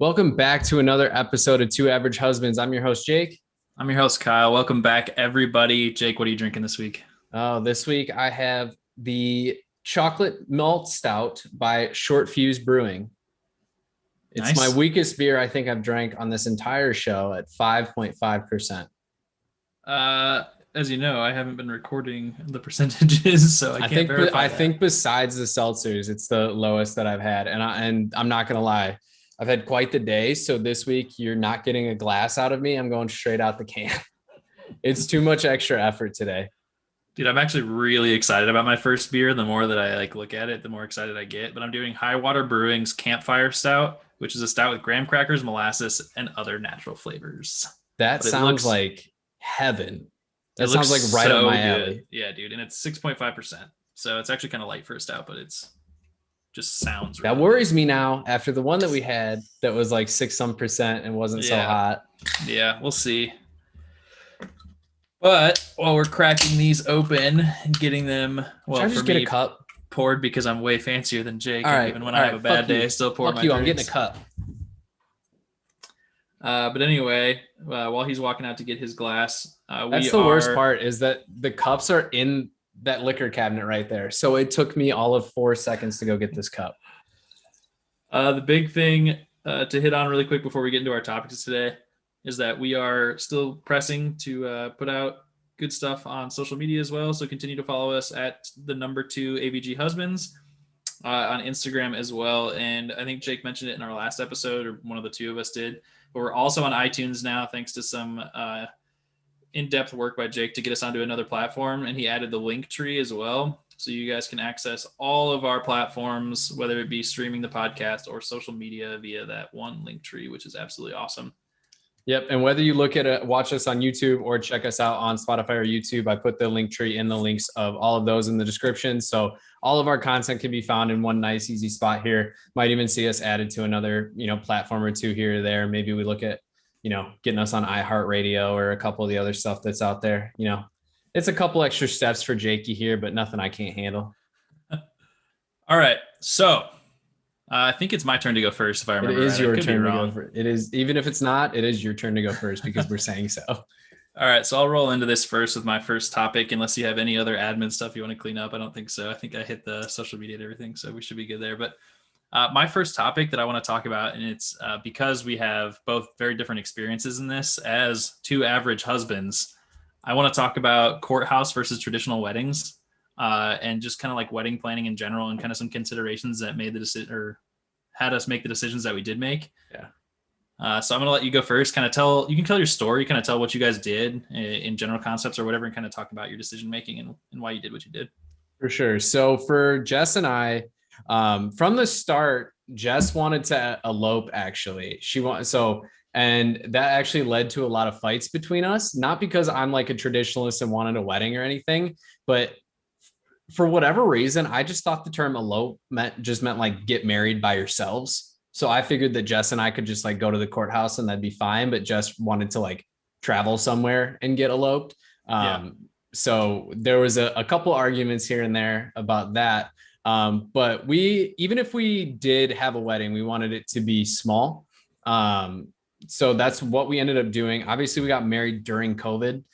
Welcome back to another episode of Two Average Husbands. I'm your host, Jake. I'm your host, Kyle. Welcome back, everybody. Jake, what are you drinking this week? This week I have the chocolate malt stout by Short Fuse Brewing. It's my Nice. weakest beer I think I've drank on this entire show at 5.5%. As you know, I haven't been recording the percentages, so I can't verify I that. think besides the seltzers, it's the lowest that I've had. And I'm not gonna lie, I've had quite the day. So this week you're not getting a glass out of me. I'm going straight out the can. It's too much extra effort today. Dude, I'm actually really excited about my first beer. The more that I look at it, the more excited I get. But I'm doing High Water Brewing's Campfire Stout, which is a stout with graham crackers, molasses, and other natural flavors. That sounds like heaven. That sounds like right up my alley. Yeah, dude. And it's 6.5%. So it's actually kind of light for a stout, but it's just sounds that worries me now after the one that we had that was like 6% and wasn't so hot. Yeah, we'll see. But while we're cracking these open and getting them, well, just get a cup poured because I'm way fancier than Jake. All right, even when I have a bad day, I still pour my drinks. I'm getting a cup. But anyway, while he's walking out to get his glass, that's the worst part is that the cups are in that liquor cabinet right there. So it took me all of 4 seconds to go get this cup. The big thing to hit on really quick before we get into our topics today is that we are still pressing to put out good stuff on social media as well. So continue to follow us at the number 2 AVG Husbands on Instagram as well. And I think Jake mentioned it in our last episode, or one of the two of us did, but we're also on iTunes now, thanks to some in-depth work by Jake to get us onto another platform. And he added the link tree as well. So you guys can access all of our platforms, whether it be streaming the podcast or social media via that one link tree, which is absolutely awesome. Yep. And whether you look at it, watch us on YouTube or check us out on Spotify or YouTube, I put the link tree in the links of all of those in the description. So all of our content can be found in one nice, easy spot here. Might even see us added to another, platform or two here or there. Maybe we look at, getting us on iHeartRadio or a couple of the other stuff that's out there. It's a couple extra steps for Jakey here, but nothing I can't handle. All right. So I think it's my turn to go first, if I remember. It is your turn to go first. It is, even if it's not, it is your turn to go first because we're saying so. All right, so I'll roll into this first with my first topic, unless you have any other admin stuff you want to clean up. I don't think so. I think I hit the social media and everything, so we should be good there. But my first topic that I want to talk about, and it's because we have both very different experiences in this as two average husbands, I want to talk about courthouse versus traditional weddings. And just kind of like wedding planning in general, and kind of some considerations that made the decision or had us make the decisions that we did make. Yeah. So I'm going to let you go first, you can tell your story, kind of tell what you guys did in general concepts or whatever, and kind of talk about your decision making and why you did what you did. For sure. So for Jess and I, from the start, Jess wanted to elope actually. And that actually led to a lot of fights between us, not because I'm like a traditionalist and wanted a wedding or anything, but for whatever reason, I just thought the term elope meant like get married by yourselves. So I figured that Jess and I could just like go to the courthouse and that'd be fine, but Jess wanted to like travel somewhere and get eloped. So there was a couple arguments here and there about that. But even if we did have a wedding, we wanted it to be small. So that's what we ended up doing. Obviously we got married during COVID.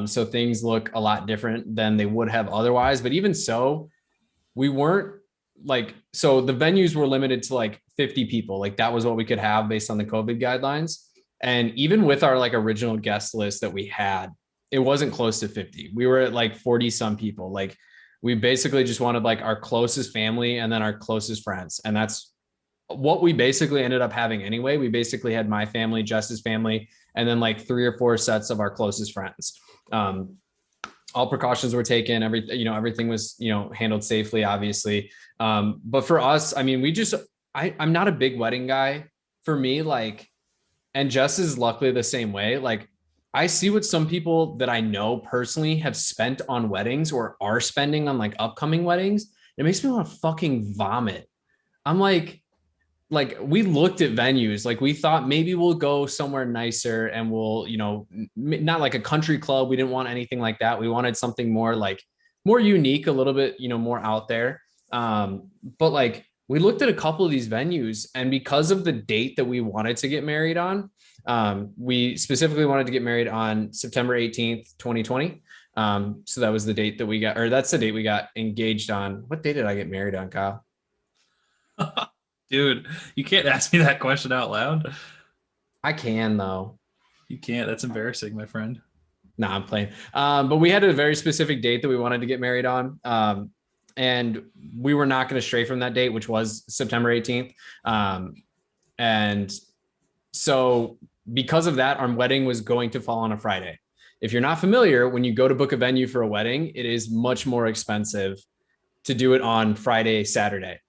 So things look a lot different than they would have otherwise, but even so, we weren't so the venues were limited to like 50 people. Like that was what we could have based on the COVID guidelines. And even with our like original guest list that we had, it wasn't close to 50. We were at like 40 some people. Like we basically just wanted like our closest family and then our closest friends. And that's what we basically ended up having anyway. We basically had my family, Jess's family, and then like 3 or 4 sets of our closest friends. All precautions were taken. Everything was, handled safely, obviously. But for us, I mean, I'm not a big wedding guy. For me, and Jess is luckily the same way. Like I see what some people that I know personally have spent on weddings or are spending on like upcoming weddings. It makes me want to fucking vomit. I'm like we looked at venues, like we thought maybe we'll go somewhere nicer and we'll, not like a country club. We didn't want anything like that. We wanted something more unique, a little bit, more out there. But like we looked at a couple of these venues, and because of the date that we wanted to get married on, we specifically wanted to get married on September 18th, 2020. So that was the date that we got, or that's the date we got engaged on. What day did I get married on, Kyle? Dude, you can't ask me that question out loud. I can though. You can't. That's embarrassing, my friend. No, I'm playing. But we had a very specific date that we wanted to get married on. And we were not going to stray from that date, which was September 18th. And so because of that, our wedding was going to fall on a Friday. If you're not familiar, when you go to book a venue for a wedding, it is much more expensive to do it on Friday, Saturday,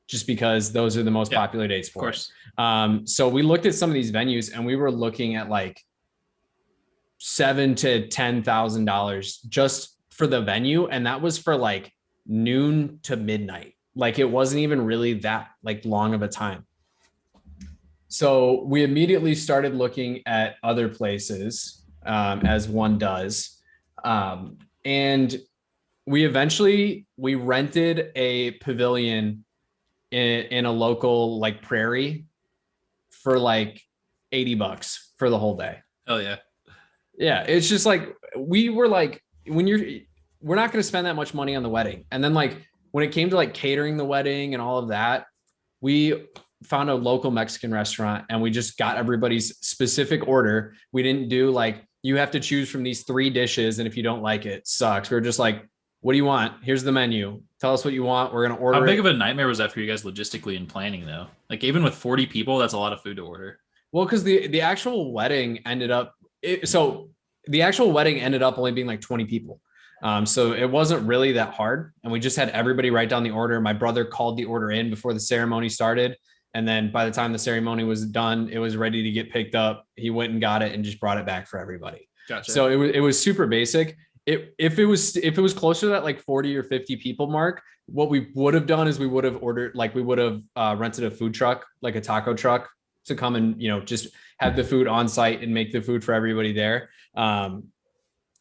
just because those are the most popular dates for it. So we looked at some of these venues and we were looking at like $7,000 to $10,000 just for the venue, and that was for like noon to midnight. Like it wasn't even really that like long of a time. So we immediately started looking at other places, as one does, and we rented a pavilion in a local like prairie for like $80 for the whole day. Oh yeah. Yeah, it's just like we were like, we're not going to spend that much money on the wedding. And then like when it came to like catering the wedding and all of that, we found a local Mexican restaurant and we just got everybody's specific order. We didn't do like, you have to choose from these 3 dishes, and if you don't like it, it sucks. We were just like, what do you want? Here's the menu. Tell us what you want. We're going to order. How big of a nightmare was that for you guys logistically and planning though? Like even with 40 people, that's a lot of food to order. Well, because the actual wedding ended up, the actual wedding ended up only being like 20 people. So it wasn't really that hard. And we just had everybody write down the order. My brother called the order in before the ceremony started. And then by the time the ceremony was done, it was ready to get picked up. He went and got it and just brought it back for everybody. Gotcha. So it was super basic. If it was closer to that like 40 or 50 people mark, what we would have done is we would have rented a food truck, like a taco truck, to come and, just have the food on site and make the food for everybody there.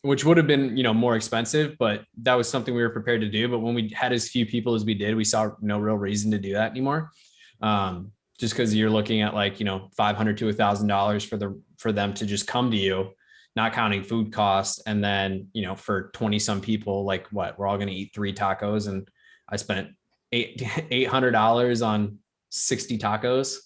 Which would have been, more expensive, but that was something we were prepared to do. But when we had as few people as we did, we saw no real reason to do that anymore. Just because you're looking at like, $500 to $1,000 for them to just come to you, not counting food costs. And then, for 20 some people, like we're all going to eat 3 tacos. And I spent $800 on 60 tacos.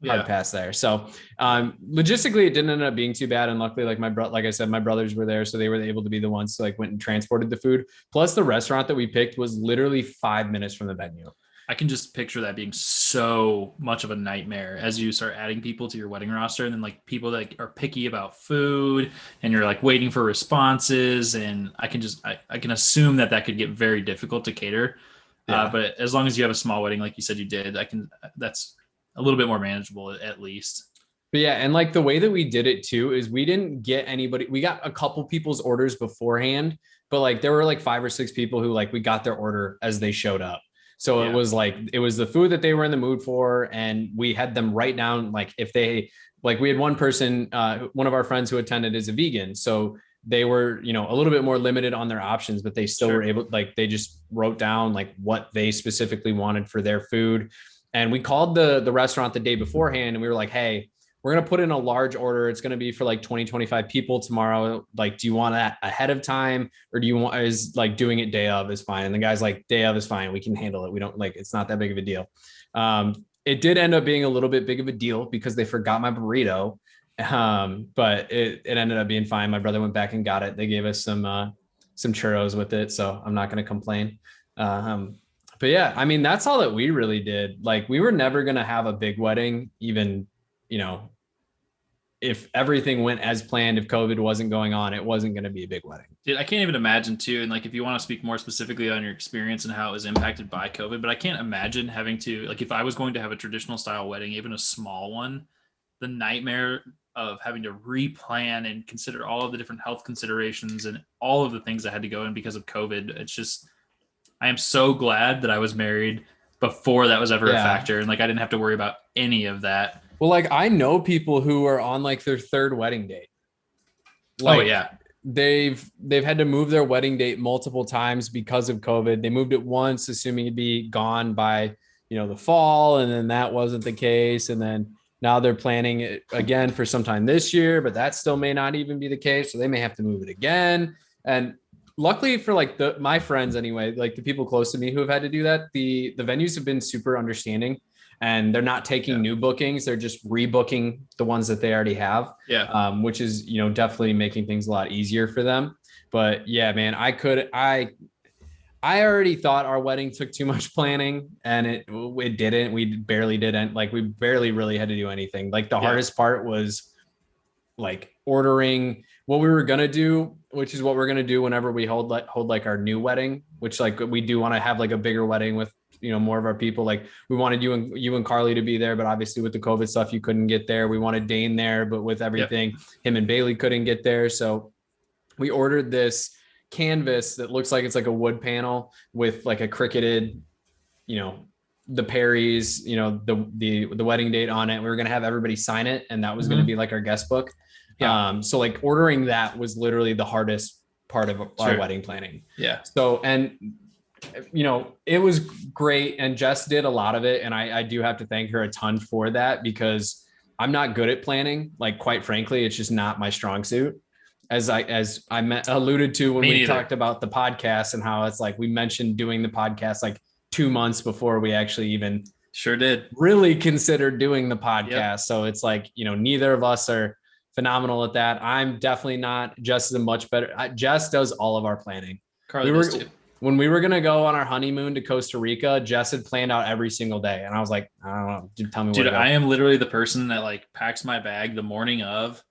Hard pass there. So logistically, it didn't end up being too bad. And luckily, like I said, my brothers were there, so they were able to be the ones who went and transported the food. Plus, the restaurant that we picked was literally 5 minutes from the venue. I can just picture that being so much of a nightmare as you start adding people to your wedding roster, and then like people that are picky about food, and you're like waiting for responses. And I can assume that could get very difficult to cater. Yeah. But as long as you have a small wedding, like you said you did, that's a little bit more manageable at least. But yeah, and like the way that we did it too is we didn't get anybody. We got a couple people's orders beforehand, but like there were like 5 or 6 people who we got their order as they showed up. So it was the food that they were in the mood for, and we had them write down if they we had one person, one of our friends who attended is a vegan, so they were a little bit more limited on their options, but they still were able, they just wrote down what they specifically wanted for their food. And we called the restaurant the day beforehand, and we were like, hey, we're going to put in a large order. It's going to be for 20, 25 people tomorrow. Do you want that ahead of time, or do you want doing it day of is fine? And the guy's like, day of is fine. We can handle it. We don't it's not that big of a deal. It did end up being a little bit big of a deal because they forgot my burrito. But it ended up being fine. My brother went back and got it. They gave us some churros with it. So I'm not going to complain. But yeah, I mean, that's all that we really did. We were never going to have a big wedding, even, if everything went as planned, if COVID wasn't going on, it wasn't going to be a big wedding. Dude, I can't even imagine too. And if you want to speak more specifically on your experience and how it was impacted by COVID, but I can't imagine having to, if I was going to have a traditional style wedding, even a small one, the nightmare of having to replan and consider all of the different health considerations and all of the things that had to go in because of COVID. It's just, I am so glad that I was married before that was ever a factor. And I didn't have to worry about any of that. Well, I know people who are on their 3rd wedding date. They've had to move their wedding date multiple times because of COVID. They moved it once, assuming it'd be gone by, the fall, and then that wasn't the case, and then now they're planning it again for sometime this year, but that still may not even be the case, so they may have to move it again. And luckily for like my friends anyway, like the people close to me who have had to do that, the venues have been super understanding, and they're not taking new bookings, they're just rebooking the ones that they already have. Which is definitely making things a lot easier for them. But yeah, man, I already thought our wedding took too much planning, and it didn't. We barely didn't. Like, we barely really had to do anything. Like, the hardest part was like ordering what we were gonna do, which is what we're gonna do whenever we hold like our new wedding, which like we do want to have like a bigger wedding with more of our people. Like, we wanted you and Carly to be there, but obviously with the COVID stuff you couldn't get there. We wanted Dane there, but with everything, him and Bailey couldn't get there. So we ordered this canvas that looks like it's like a wood panel with like a cricketed, the Perry's, the wedding date on it. We were going to have everybody sign it, and that was going to be like our guest book. So like ordering that was literally the hardest part of our wedding planning. So, and it was great, and Jess did a lot of it, and I do have to thank her a ton for that, because I'm not good at planning. Like, quite frankly, it's just not my strong suit. As I alluded to when we talked about the podcast, and how it's like we mentioned doing the podcast like 2 months before we actually even really considered doing the podcast. So it's like, neither of us are phenomenal at that. I'm definitely not. Jess is a much better. Jess does all of our planning. Carly does too. When we were going to go on our honeymoon to Costa Rica, Jess had planned out every single day. And I was like, I don't know. Tell me what. Dude, I am literally the person that like packs my bag the morning of,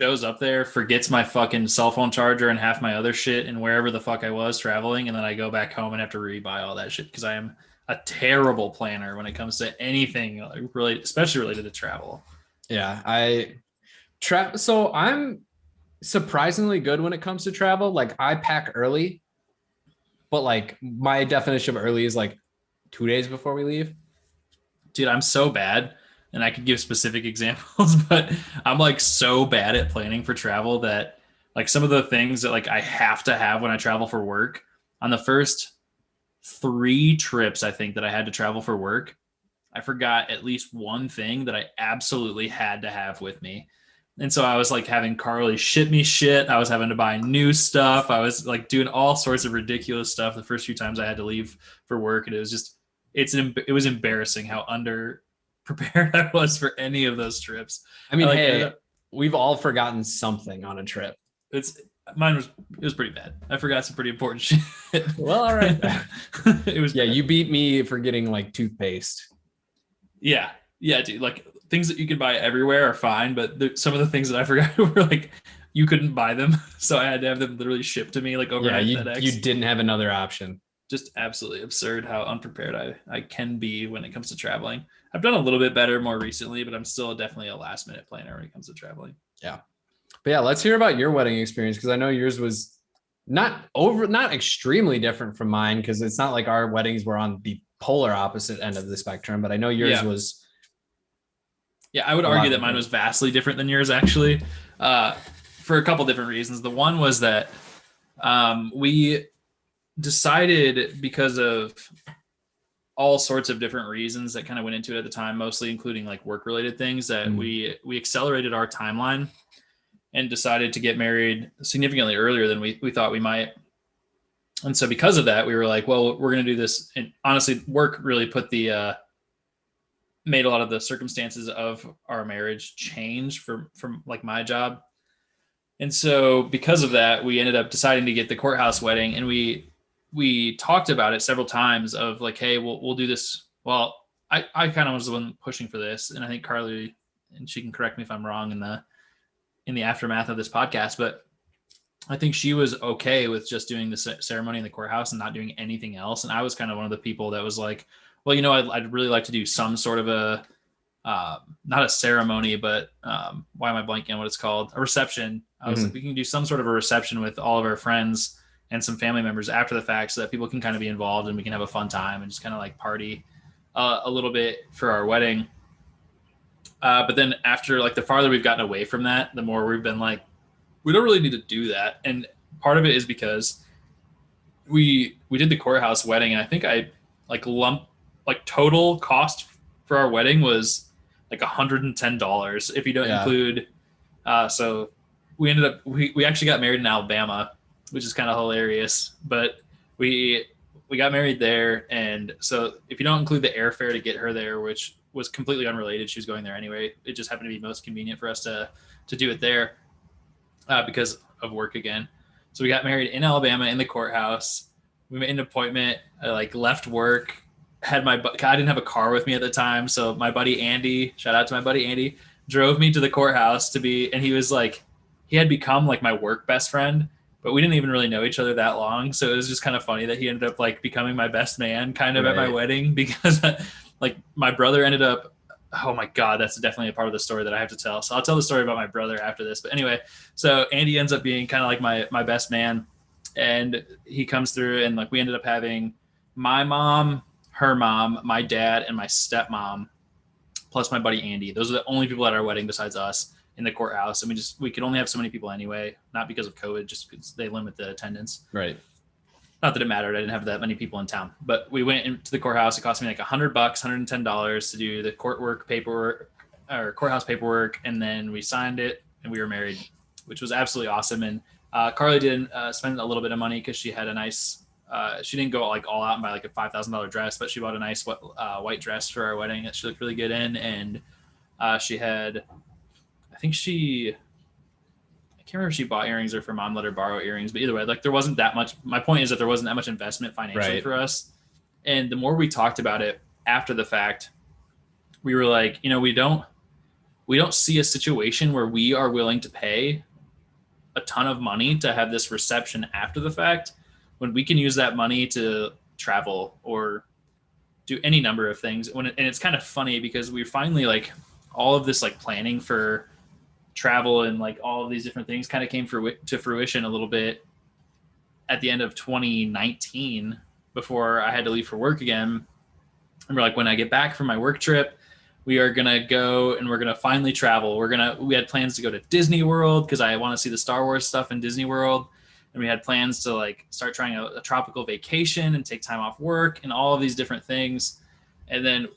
shows up there, forgets my fucking cell phone charger and half my other shit and wherever the fuck I was traveling. And then I go back home and have to rebuy all that shit, because I am a terrible planner when it comes to anything really, especially related to travel. Yeah. So I'm surprisingly good when it comes to travel. Like, I pack early. But like, my definition of early is like 2 days before we leave. Dude, I'm so bad, and I could give specific examples, but I'm like so bad at planning for travel that like some of the things that like I have to have when I travel for work, on the first 3 trips I think that I had to travel for work, I forgot at least one thing that I absolutely had to have with me. And so I was like having Carly ship me shit. I was having to buy new stuff. I was like doing all sorts of ridiculous stuff the first few times I had to leave for work. And it was just, it was embarrassing how under prepared I was for any of those trips. I mean, we've all forgotten something on a trip. It was pretty bad. I forgot some pretty important shit. Well, all right. It was bad. You beat me for getting like toothpaste. Yeah, dude. Like, things that you can buy everywhere are fine, but some of the things that I forgot were like, you couldn't buy them. So I had to have them literally shipped to me like overnight. FedEx. You didn't have another option. Just absolutely absurd how unprepared I can be when it comes to traveling. I've done a little bit better more recently, but I'm still definitely a last minute planner when it comes to traveling. Yeah. But yeah, let's hear about your wedding experience, because I know yours was not extremely different from mine, because it's not like our weddings were on the polar opposite end of the spectrum, but I know yours was. Yeah, I would argue that mine was vastly different than yours, actually, for a couple different reasons. The one was that we decided, because of all sorts of different reasons that kind of went into it at the time, mostly including like work-related things, that we accelerated our timeline and decided to get married significantly earlier than we thought we might. And so because of that, we were like, well, we're going to do this. And honestly, work really made a lot of the circumstances of our marriage change from like my job. And so because of that, we ended up deciding to get the courthouse wedding. And we talked about it several times of like, hey, we'll do this. Well, I kind of was the one pushing for this. And I think Carly, and she can correct me if I'm wrong in the aftermath of this podcast, but I think she was okay with just doing the ceremony in the courthouse and not doing anything else. And I was kind of one of the people that was like, well, I'd really like to do some sort of a, not a ceremony, but why am I blanking on what it's called? A reception. I was like, we can do some sort of a reception with all of our friends and some family members after the fact, so that people can kind of be involved and we can have a fun time and just kind of like party a little bit for our wedding. But then after, like, the farther we've gotten away from that, the more we've been like, we don't really need to do that. And part of it is because we did the courthouse wedding, and I think I like lumped like total cost for our wedding was like $110 if you don't include. So we ended up we actually got married in Alabama, which is kind of hilarious. But we got married there, and so if you don't include the airfare to get her there, which was completely unrelated, she was going there anyway. It just happened to be most convenient for us to do it there because of work again. So we got married in Alabama in the courthouse. We made an appointment. I like left work. I didn't have a car with me at the time, so my buddy Andy, shout out to my buddy Andy, drove me to the courthouse and he was like, he had become like my work best friend, but we didn't even really know each other that long. So it was just kind of funny that he ended up like becoming my best man kind of at my wedding, because like my brother ended up, oh my God, that's definitely a part of the story that I have to tell. So I'll tell the story about my brother after this. But anyway, so Andy ends up being kind of like my best man, and he comes through, and like we ended up having my mom, her mom, my dad, and my stepmom, plus my buddy Andy. Those are the only people at our wedding besides us in the courthouse. And we could only have so many people anyway, not because of COVID, just because they limit the attendance. Right. Not that it mattered. I didn't have that many people in town, but we went into the courthouse. It cost me like $100, $110 to do the courthouse paperwork. And then we signed it and we were married, which was absolutely awesome. And Carly did spend a little bit of money because she had a nice, she didn't go like all out and buy like a $5,000 dress, but she bought a nice white dress for our wedding that she looked really good in. And she had, I can't remember if she bought earrings or if her mom let her borrow earrings, but either way, like there wasn't that much. My point is that there wasn't that much investment financially for us. And the more we talked about it after the fact, we were like, we don't see a situation where we are willing to pay a ton of money to have this reception after the fact, when we can use that money to travel or do any number of things. And it's kind of funny because we finally like all of this like planning for travel and like all of these different things kind of came to fruition a little bit at the end of 2019 before I had to leave for work again. And we're like, when I get back from my work trip, we are going to go and we're going to finally travel. We had plans to go to Disney World because I want to see the Star Wars stuff in Disney World. And we had plans to like start trying a tropical vacation and take time off work and all of these different things. And then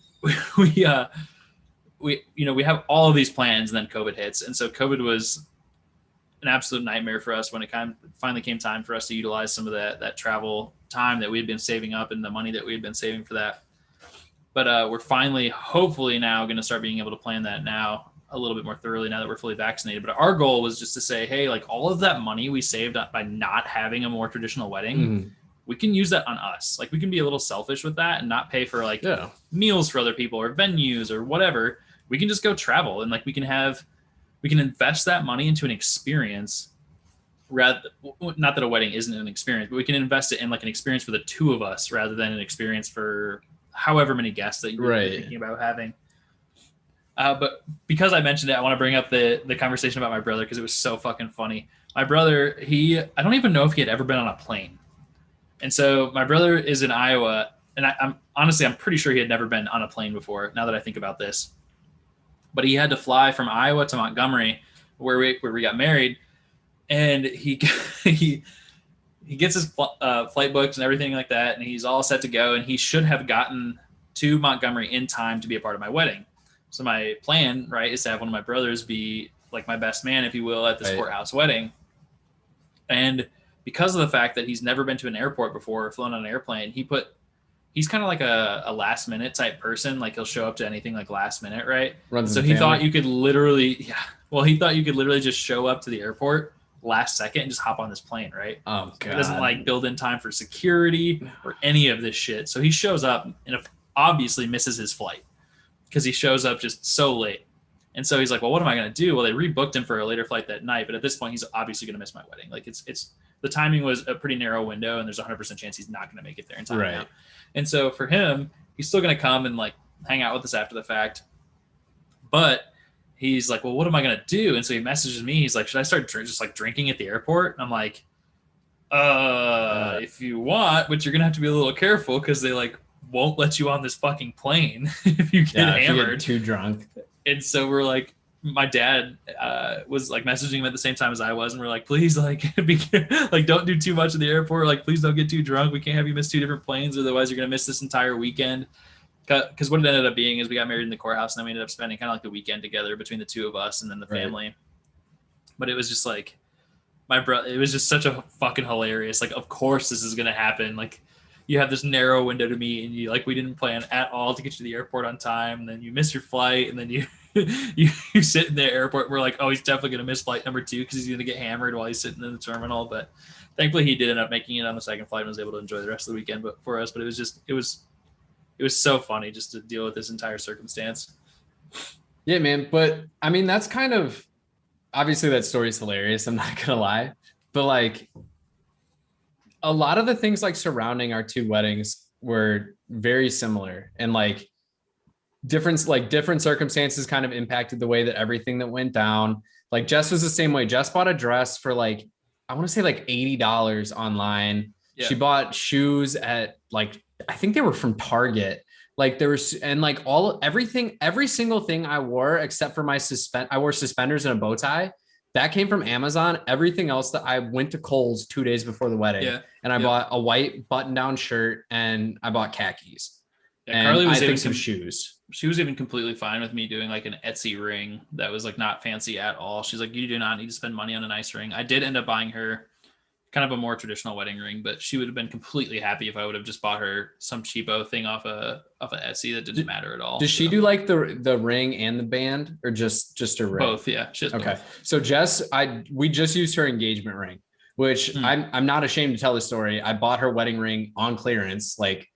we have all of these plans, and then COVID hits. And so COVID was an absolute nightmare for us when it finally came time for us to utilize some of that travel time that we had been saving up and the money that we had been saving for that. But we're finally, hopefully now going to start being able to plan that now a little bit more thoroughly now that we're fully vaccinated. But our goal was just to say, hey, like all of that money we saved by not having a more traditional wedding, we can use that on us. Like we can be a little selfish with that and not pay for like meals for other people or venues or whatever. We can just go travel, and like we can invest that money into an experience. Not that a wedding isn't an experience, but we can invest it in like an experience for the two of us rather than an experience for however many guests that you're thinking about having. But because I mentioned it, I want to bring up the conversation about my brother because it was so fucking funny. My brother, I don't even know if he had ever been on a plane. And so my brother is in Iowa, and I'm pretty sure he had never been on a plane before, now that I think about this. But he had to fly from Iowa to Montgomery, where we got married, and he gets his flight booked and everything like that, and he's all set to go, and he should have gotten to Montgomery in time to be a part of my wedding. So my plan, right, is to have one of my brothers be like my best man, if you will, at this courthouse wedding. And because of the fact that he's never been to an airport before or flown on an airplane, he's kind of like a last minute type person. Like he'll show up to anything like last minute, right? So he thought you could literally, just show up to the airport last second and just hop on this plane, right? Oh God. He doesn't like build in time for security or any of this shit. So he shows up and obviously misses his flight because he shows up just so late. And so he's like, well, what am I going to do? Well, they rebooked him for a later flight that night, but at this point he's obviously going to miss my wedding. Like it's the timing was a pretty narrow window, and there's a 100% chance he's not going to make it there in time now. And so for him, he's still going to come and like hang out with us after the fact. But he's like, well, what am I going to do? And so he messages me. He's like, should I start just like drinking at the airport? And I'm like, if you want, but you're going to have to be a little careful because they like won't let you on this fucking plane if you get hammered. If you get too drunk. And so we're like, my dad was like messaging him at the same time as I was, and we're like, please, like, don't do too much at the airport. Like, please don't get too drunk. We can't have you miss two different planes, otherwise you're gonna miss this entire weekend. because what it ended up being is we got married in the courthouse, and then we ended up spending kind of like the weekend together between the two of us and then the Right. family. But it was just like my brother. It was just such a fucking hilarious. Like, of course this is gonna happen. Like, you have this narrow window to meet, and you like we didn't plan at all to get you to the airport on time. And then you miss your flight, and then you you sit in the airport. We're like, oh, he's definitely gonna miss flight number 2 because he's gonna get hammered while he's sitting in the terminal. But thankfully, he did end up making it on the second flight and was able to enjoy the rest of the weekend. But for us, but it was so funny just to deal with this entire circumstance. Yeah, man. But I mean, that's kind of obviously that story's hilarious. I'm not gonna lie, but like a lot of the things like surrounding our two weddings were very similar, and different circumstances kind of impacted the way that everything that went down. Like Jess was the same way. Jess bought a dress for like, I want to say like $80 online. Yeah. She bought shoes at like, I think they were from Target. Like there was, and like every single thing I wore except for I wore suspenders and a bow tie. That came from Amazon. Everything else that I went to Kohl's 2 days before the wedding, Yeah. and I bought a white button-down shirt and I bought khakis. Yeah, And Carly was I even think some shoes. She was even completely fine with me doing like an Etsy ring that was like not fancy at all. She's like, you do not need to spend money on a nice ring. I did end up buying her kind of a more traditional wedding ring, but she would have been completely happy if I would have just bought her some cheapo thing off a Etsy that didn't matter at all. Does she do like the ring and the band, or just a ring? Both? Yeah. Okay. So Jess, we just used her engagement ring, which I'm not ashamed to tell the story. I bought her wedding ring on clearance. Like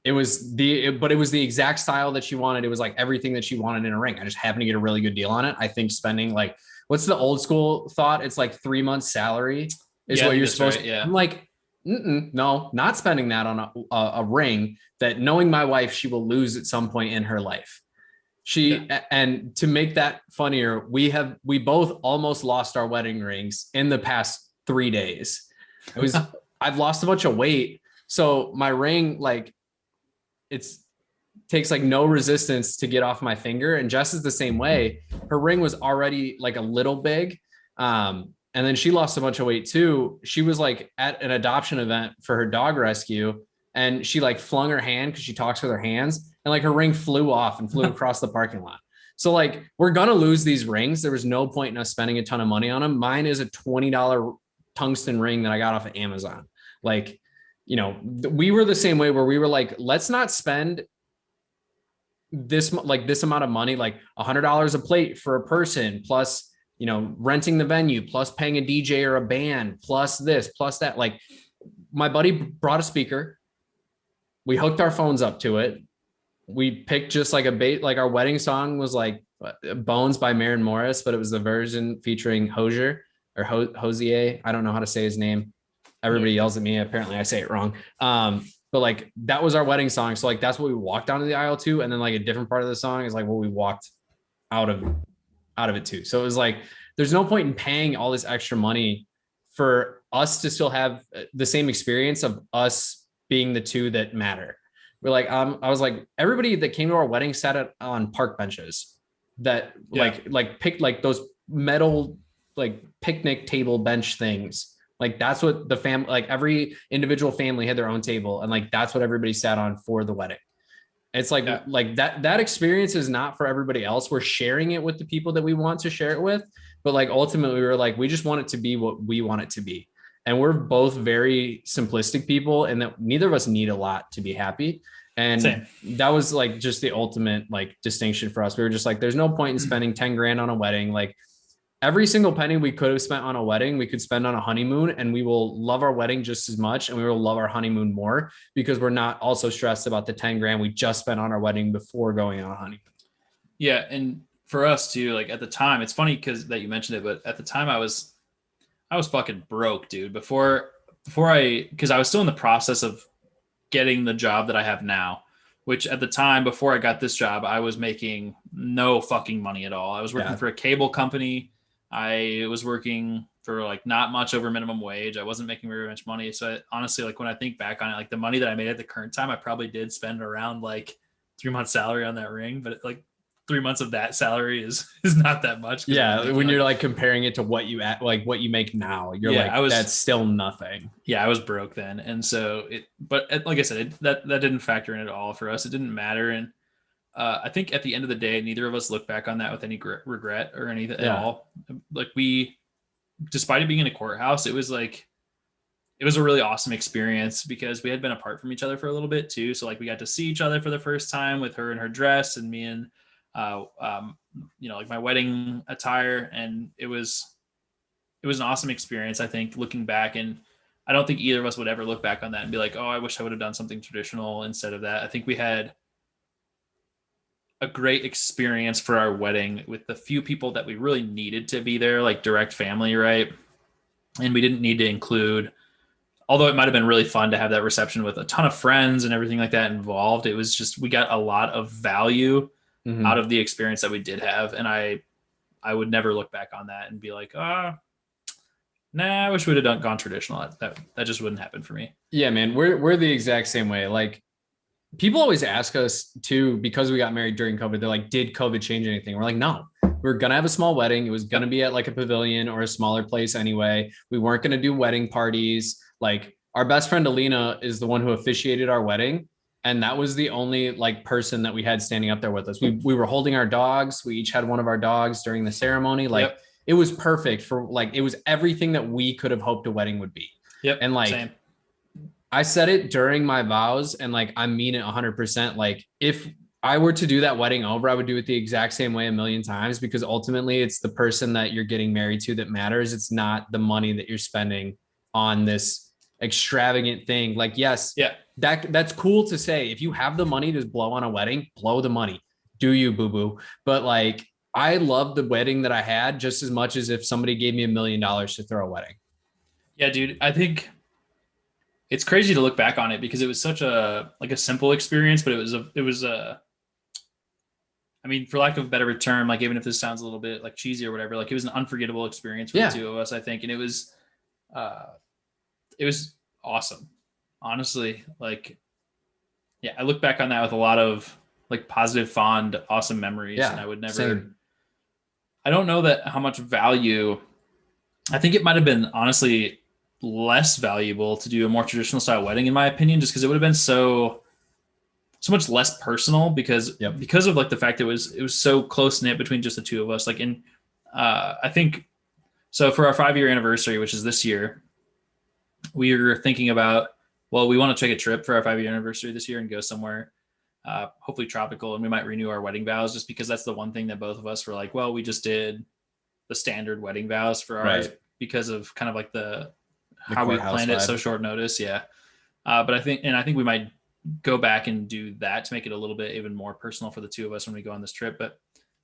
it was the exact style that she wanted. It was like everything that she wanted in a ring. I just happened to get a really good deal on it. I think spending like, what's the old school thought? It's like 3 months salary is what you're supposed to. Yeah. I'm like, no, not spending that on a ring that, knowing my wife, she will lose at some point in her life. And to make that funnier, we both almost lost our wedding rings in the past 3 days. I've lost a bunch of weight. So my ring, like takes like no resistance to get off my finger. And Jess is the same way. Her ring was already like a little big. And then she lost a bunch of weight too. She was like at an adoption event for her dog rescue, and she like flung her hand because she talks with her hands, and like her ring flew off and flew across the parking lot. So like, we're going to lose these rings. There was no point in us spending a ton of money on them. Mine is a $20 tungsten ring that I got off of Amazon. Like, you know, we were the same way, where we were like, let's not spend this amount of money, like $100 a plate for a person, plus, you know, renting the venue, plus paying a DJ or a band, plus this, plus that. Like, my buddy brought a speaker. We hooked our phones up to it. We picked just like like our wedding song was like Bones by Maren Morris, but it was the version featuring Hosier or Hosier. I don't know how to say his name. Everybody yells at me. Apparently I say it wrong. But like, that was our wedding song. So like, that's what we walked down to the aisle to. And then like a different part of the song is like what we walked out of it too. So it was like, there's no point in paying all this extra money for us to still have the same experience of us being the two that matter. We're like, I was like, everybody that came to our wedding sat on park benches that like picked like those metal, like picnic table bench things. Like that's what the family, like every individual family had their own table. And like, that's what everybody sat on for the wedding. It's like, like that experience is not for everybody else. We're sharing it with the people that we want to share it with. But like, ultimately we were like, we just want it to be what we want it to be. And we're both very simplistic people, and that neither of us need a lot to be happy. And that was like just the ultimate like distinction for us. We were just like, there's no point in spending 10 grand on a wedding. Like, every single penny we could have spent on a wedding, we could spend on a honeymoon, and we will love our wedding just as much. And we will love our honeymoon more, because we're not also stressed about the 10 grand we just spent on our wedding before going on a honeymoon. Yeah. And for us too, like at the time, it's funny that you mentioned it, but at the time I was fucking broke, dude, because I was still in the process of getting the job that I have now, which at the time, before I got this job, I was making no fucking money at all. I was working for a cable company. I was working for like not much over minimum wage. I wasn't making very much money. So honestly, like when I think back on it, like the money that I made at the current time, I probably did spend around like 3 months salary on that ring, but like 3 months of that salary is not that much. Yeah, when you're like comparing it to what you what you make now, you're Yeah, like, that's still nothing. Yeah, I was broke then, and so like I said, that didn't factor in at all for us. It didn't matter, and I think at the end of the day, neither of us look back on that with any regret or anything at all. Like despite it being in a courthouse, it was a really awesome experience because we had been apart from each other for a little bit too. So like we got to see each other for the first time with her in her dress and me in, like my wedding attire, and it was an awesome experience. I think looking back, and I don't think either of us would ever look back on that and be like, oh, I wish I would have done something traditional instead of that. I think we had a great experience for our wedding with the few people that we really needed to be there, like direct family, right? And we didn't need to include, although it might have been really fun to have that reception with a ton of friends and everything like that involved. It was just, we got a lot of value out of the experience that we did have. And I would never look back on that and be like, nah, I wish we'd have gone traditional. That just wouldn't happen for me. Yeah, man, we're the exact same way. Like, people always ask us too, because we got married during COVID, they're like, did COVID change anything? We're like, no, we're going to have a small wedding. It was going to be at like a pavilion or a smaller place anyway. We weren't going to do wedding parties. Like, our best friend Alina is the one who officiated our wedding. And that was the only like person that we had standing up there with us. We were holding our dogs. We each had one of our dogs during the ceremony. Like, it was perfect for like, it was everything that we could have hoped a wedding would be. And like, same. I said it during my vows, and like, I mean it 100%. Like, if I were to do that wedding over, I would do it the exact same way a million times, because ultimately it's the person that you're getting married to that matters. It's not the money that you're spending on this extravagant thing. Like, yes, that's cool to say. If you have the money to blow on a wedding, blow the money. Do you, boo-boo? But like, I love the wedding that I had just as much as if somebody gave me $1 million to throw a wedding. Yeah, dude. I think it's crazy to look back on it because it was such a simple experience, but it was I mean, for lack of a better term, like, even if this sounds a little bit like cheesy or whatever, like, it was an unforgettable experience for the two of us, I think. And it was awesome, honestly. Like, yeah, I look back on that with a lot of like positive, fond, awesome memories. And I would never, I don't know that how much value, I think it might've been honestly less valuable to do a more traditional style wedding, in my opinion, just because it would have been so much less personal because of like the fact that it was so close knit between just the two of us. Like, I think so for our 5-year anniversary, which is this year, we were thinking about, well, we want to take a trip for our 5-year anniversary this year and go somewhere, hopefully tropical, and we might renew our wedding vows, just because that's the one thing that both of us were like, well, we just did the standard wedding vows for ours because of kind of like how we planned it so short notice. Yeah. But I think we might go back and do that to make it a little bit even more personal for the two of us when we go on this trip. But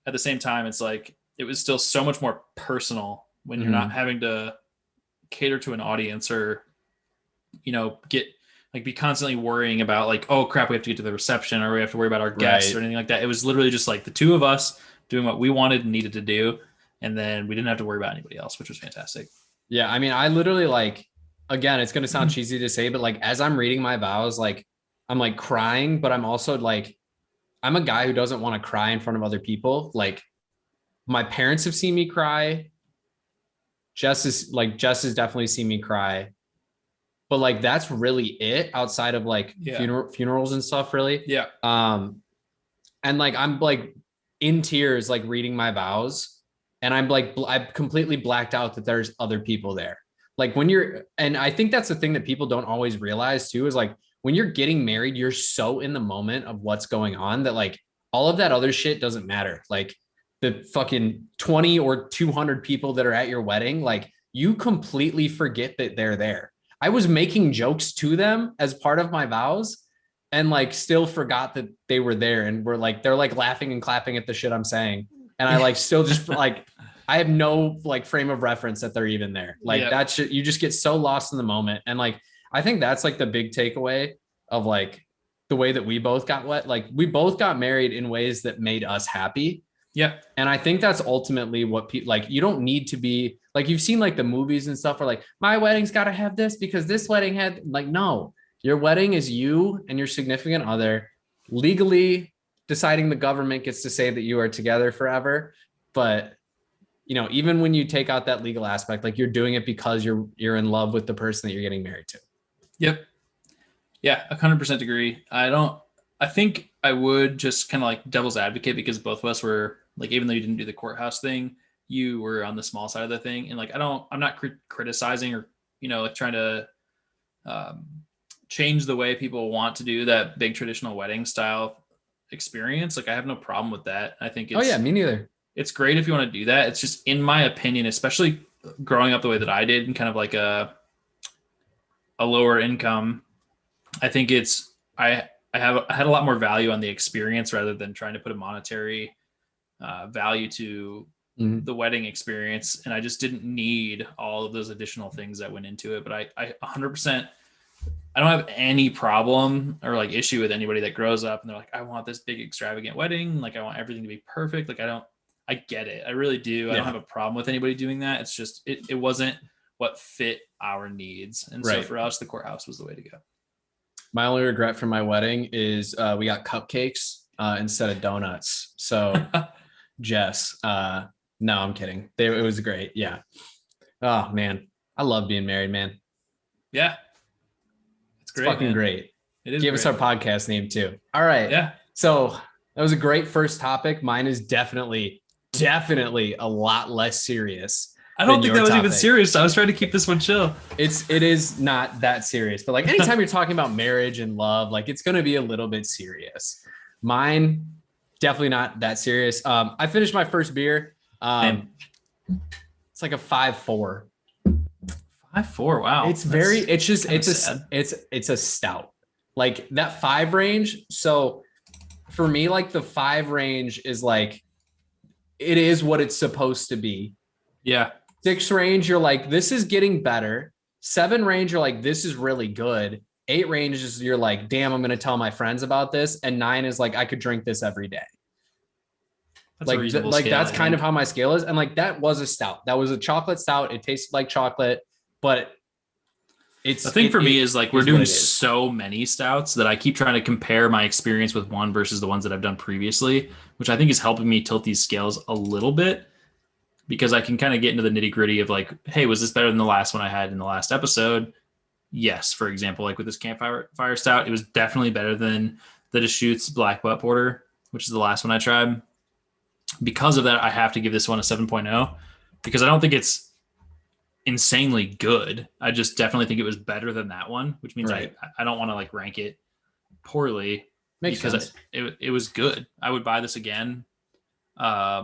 at the same time, it's like, it was still so much more personal when you're not having to cater to an audience or, be constantly worrying about like, oh crap, we have to get to the reception, or we have to worry about our guests or anything like that. It was literally just like the two of us doing what we wanted and needed to do. And then we didn't have to worry about anybody else, which was fantastic. Yeah. I mean, I literally, like, again, it's going to sound cheesy to say, but like, as I'm reading my vows, like, I'm like crying, but I'm also like, I'm a guy who doesn't want to cry in front of other people. Like, my parents have seen me cry. Jess has definitely seen me cry, but like, that's really it outside of like funerals and stuff, really. Yeah. And like, I'm like in tears, like reading my vows, and I'm like, I've completely blacked out that there's other people there. Like, and I think that's the thing that people don't always realize too, is like, when you're getting married, you're so in the moment of what's going on that like all of that other shit doesn't matter. Like, the fucking 20 or 200 people that are at your wedding, like, you completely forget that they're there. I was making jokes to them as part of my vows, and like still forgot that they were there, and they're like laughing and clapping at the shit I'm saying. And I like still just like, I have no like frame of reference that they're even there. Like, that shit, you just get so lost in the moment. And like, I think that's like the big takeaway of like the way that we both got like, we both got married in ways that made us happy. Yeah. And I think that's ultimately what people like. You don't need to be like, you've seen like the movies and stuff where like, my wedding's got to have this because this wedding had, like, no, your wedding is you and your significant other legally deciding the government gets to say that you are together forever. But, even when you take out that legal aspect, like you're doing it because you're in love with the person that you're getting married to. Yep. Yeah, 100% agree. I think I would just kind of like devil's advocate, because both of us were like, even though you didn't do the courthouse thing, you were on the small side of the thing. And like, I'm not criticizing or, like trying to change the way people want to do that big traditional wedding style experience. Like I have no problem with that. I think Oh yeah, me neither. It's great if you want to do that. It's just, in my opinion, especially growing up the way that I did and kind of like a lower income, I think I had a lot more value on the experience rather than trying to put a monetary value to the wedding experience. And I just didn't need all of those additional things that went into it. But I 100%, I don't have any problem or like issue with anybody that grows up and they're like, I want this big extravagant wedding. Like I want everything to be perfect. Like I get it. I really do. I don't have a problem with anybody doing that. It's just, it wasn't what fit our needs. And so for us, the courthouse was the way to go. My only regret from my wedding is we got cupcakes instead of donuts. So Jess, no, I'm kidding. It was great. Yeah. Oh man. I love being married, man. Yeah. It's great. Fucking great. It is. Give us our podcast name too. All right. Yeah. So that was a great first topic. Mine is definitely a lot less serious. I don't think that was even serious. I was trying to keep this one chill. It is not that serious, but like anytime you're talking about marriage and love, like it's going to be a little bit serious. Mine, definitely not that serious. I finished my first beer. It's like a 5.4. 5.4. Wow. It's a stout. Like that 5 range. So for me, like the 5 range is like, it is what it's supposed to be. Yeah. 6 range, you're like, this is getting better. 7 range, you're like, this is really good. 8 range is you're like, damn, I'm going to tell my friends about this. And 9 is like, I could drink this every day. That's that's kind of how my scale is. And like, that was a stout. That was a chocolate stout. It tasted like chocolate, but the thing for me is like, we're doing so many stouts that I keep trying to compare my experience with one versus the ones that I've done previously, which I think is helping me tilt these scales a little bit, because I can kind of get into the nitty gritty of like, hey, was this better than the last one I had in the last episode? Yes. For example, like with this campfire stout, it was definitely better than the Deschutes Black Butt Porter, which is the last one I tried. Because of that, I have to give this one a 7.0, because I don't think it's insanely good. I just definitely think it was better than that one, which means I don't want to like rank it poorly. Makes sense. It was good. I would buy this again. I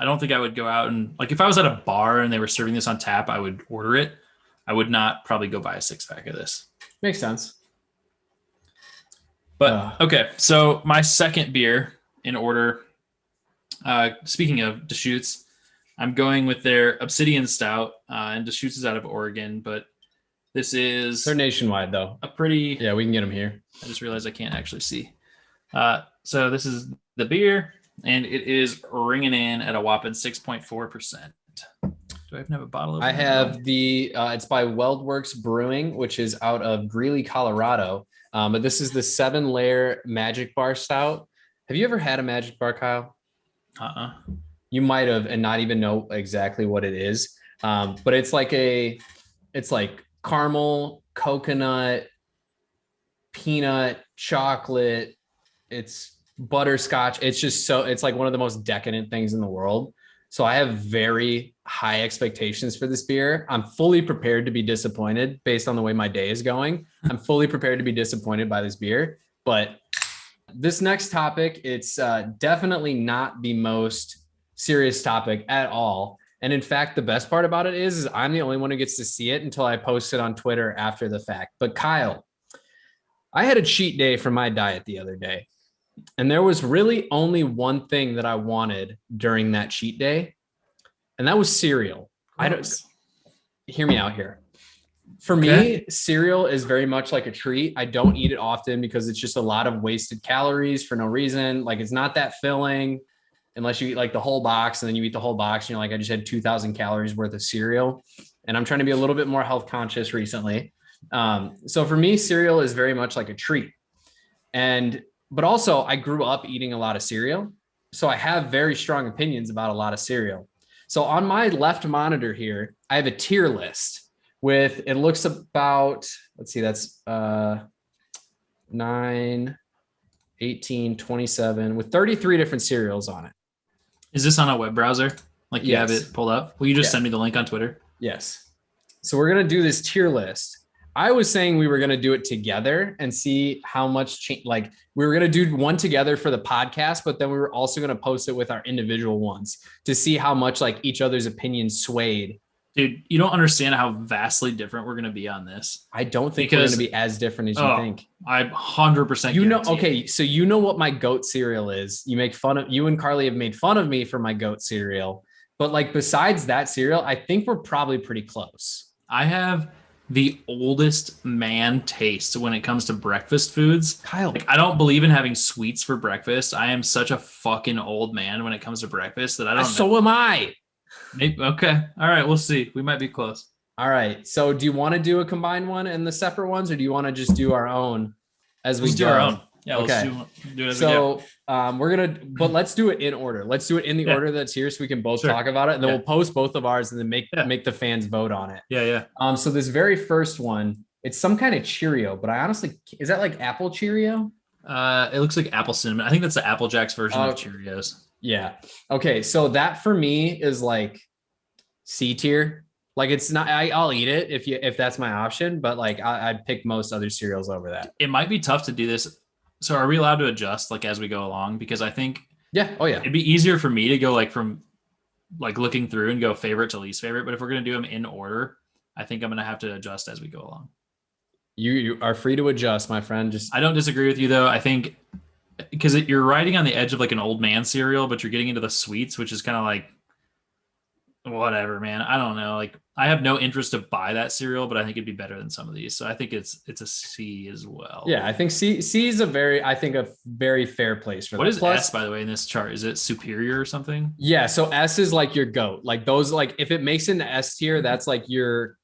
don't think I would go out and like, if I was at a bar and they were serving this on tap, I would order it. I would not probably go buy a 6-pack of this. Makes sense. But okay. So my second beer in order, speaking of Deschutes, I'm going with their Obsidian Stout, and Deschutes is out of Oregon, but they're nationwide though. We can get them here. I just realized I can't actually see. So this is the beer, and it is ringing in at a whopping 6.4%. Do I even have a bottle of it? I have it's by WeldWorks Brewing, which is out of Greeley, Colorado. But this is the 7-layer Magic Bar Stout. Have you ever had a Magic Bar, Kyle? You might have and not even know exactly what it is. But it's like caramel, coconut, peanut, chocolate. It's butterscotch. It's like one of the most decadent things in the world. So I have very high expectations for this beer. I'm fully prepared to be disappointed based on the way my day is going. I'm fully prepared to be disappointed by this beer. But this next topic, it's definitely not the most serious topic at all. And in fact, the best part about it is I'm the only one who gets to see it until I post it on Twitter after the fact. But Kyle, I had a cheat day for my diet the other day. And there was really only one thing that I wanted during that cheat day, and that was cereal. Hear me out here. For me, cereal is very much like a treat. I don't eat it often because it's just a lot of wasted calories for no reason. Like it's not that filling unless you eat like the whole box, and then you eat the whole box and you're like, I just had 2,000 calories worth of cereal. And I'm trying to be a little bit more health conscious recently. So for me, cereal is very much like a treat. And but also I grew up eating a lot of cereal. So I have very strong opinions about a lot of cereal. So on my left monitor here, I have a tier list with, it looks about, let's see, that's 9, 18, 27 with 33 different cereals on it. Is this on a web browser? Like you have Yes. it pulled up? Will you just Yeah. send me the link on Twitter? Yes. So we're going to do this tier list. I was saying we were going to do it together and see how much change. Like we were going to do one together for the podcast, but then we were also going to post it with our individual ones to see how much like each other's opinions swayed. Dude, you don't understand how vastly different we're going to be on this. I don't think we're going to be as different as you think. I 100% You know, guarantee it. okay, so you know what my goat cereal is. You and Carly have made fun of me for my goat cereal, but like besides that cereal, I think we're probably pretty close. I have the oldest man taste when it comes to breakfast foods. Kyle, Like, I don't believe in having sweets for breakfast. I am such a fucking old man when it comes to breakfast that I don't know. so am I. Maybe, okay. All right. We'll see. We might be close. All right. So do you want to do a combined one and the separate ones, or do you want to just do our own as we Let's go? do our own. Yeah. Okay. Let's do it as we go. So but let's do it in order. Let's do it in the order that's here so we can both Sure. talk about it. And then Yeah. we'll post both of ours and then make the fans vote on it. Yeah. So this very first one, it's some kind of Cheerio, but I honestly, is that like apple Cheerio? It looks like apple cinnamon. I think that's the Apple Jacks version of Okay. Cheerios. Yeah. Okay. So that for me is like C tier. Like it's not, I'll eat it if that's my option, but like I'd pick most other cereals over that. It might be tough to do this. So are we allowed to adjust like as we go along? Because I think Yeah. Oh yeah. it'd be easier for me to go like from like looking through and go favorite to least favorite. But if we're going to do them in order, I think I'm going to have to adjust as we go along. You are free to adjust, my friend. Just I don't disagree with you though. I think because you're riding on the edge of like an old man cereal, but you're getting into the sweets, which is kind of like whatever, man. I don't know. Like I have no interest to buy that cereal, but I think it'd be better than some of these. So I think it's a C as well. yeah, I think C is a very fair place for that. What is Plus, S by the way in this chart? Is it superior or something? yeah, so S is like your goat. Like those, like if it makes it into S tier, that's like your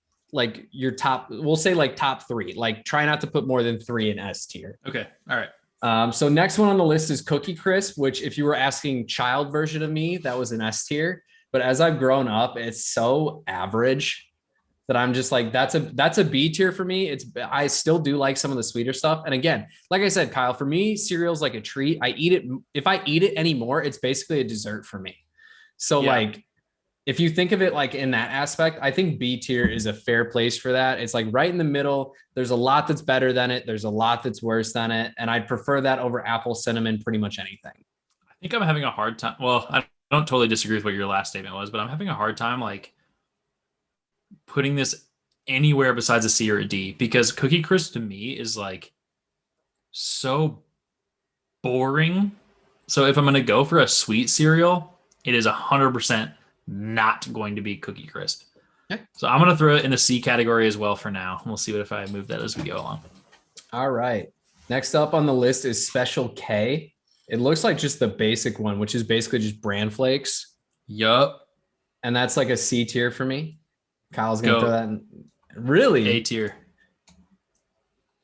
top, we'll say like top 3. Like try not to put more than 3 in S tier. Okay. All right. So next one on the list is Cookie Crisp, which if you were asking child version of me, that was an S tier. But as I've grown up, it's so average that I'm just like, that's a B tier for me. I still do like some of the sweeter stuff. And again, like I said, Kyle, for me, cereal's like a treat. I eat it. If I eat it anymore, it's basically a dessert for me. So Yeah. like, if you think of it like in that aspect, I think B tier is a fair place for that. It's like right in the middle. There's a lot that's better than it. There's a lot that's worse than it. And I'd prefer that over apple cinnamon, pretty much anything. I think I'm having a hard time. Well, I don't totally disagree with what your last statement was, but I'm having a hard time like putting this anywhere besides a C or a D because Cookie Crisp to me is like so boring. So if I'm going to go for a sweet cereal, it is 100% not going to be Cookie Crisp. Okay. So I'm going to throw it in the C category as well for now. We'll see what if I move that as we go along. All right. Next up on the list is Special K. It looks like just the basic one, which is basically just bran flakes. Yup. And that's like a C tier for me. Kyle's going to Go. throw that in. Really? A tier.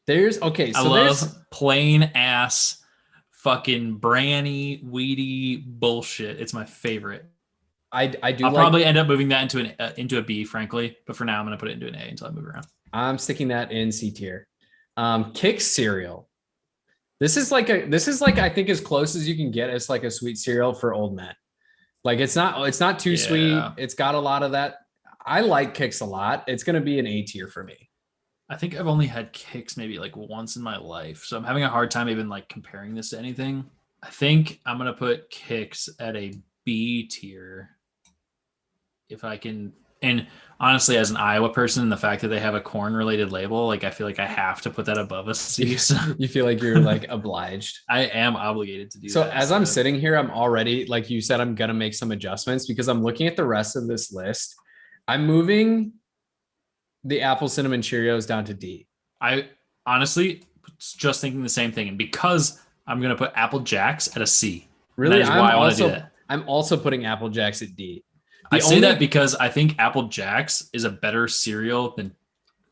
Okay. So I love plain ass fucking branny, weedy bullshit. It's my favorite. I do I'll like, probably end up moving that into a B, frankly. But for now, I'm going to put it into an A until I move around. I'm sticking that in C tier. Kix cereal. This is like I think as close as you can get as like a sweet cereal for old men. Like it's not too sweet. It's got a lot of that. I like Kix a lot. It's going to be an A tier for me. I think I've only had Kix maybe like once in my life. So I'm having a hard time even like comparing this to anything. I think I'm going to put Kix at a B tier if I can. And honestly, as an Iowa person, the fact that they have a corn related label, like I feel like I have to put that above a C. So You feel like you're like obliged. I am obligated to do So that. as I'm sitting here, I'm already, like you said, I'm going to make some adjustments because I'm looking at the rest of this list. I'm moving the apple cinnamon Cheerios down to D. I honestly just thinking the same thing. And because I'm going to put Apple Jacks at a C. Really? That is why I want to do that. I'm also putting Apple Jacks at D. I say that because I think Apple Jacks is a better cereal than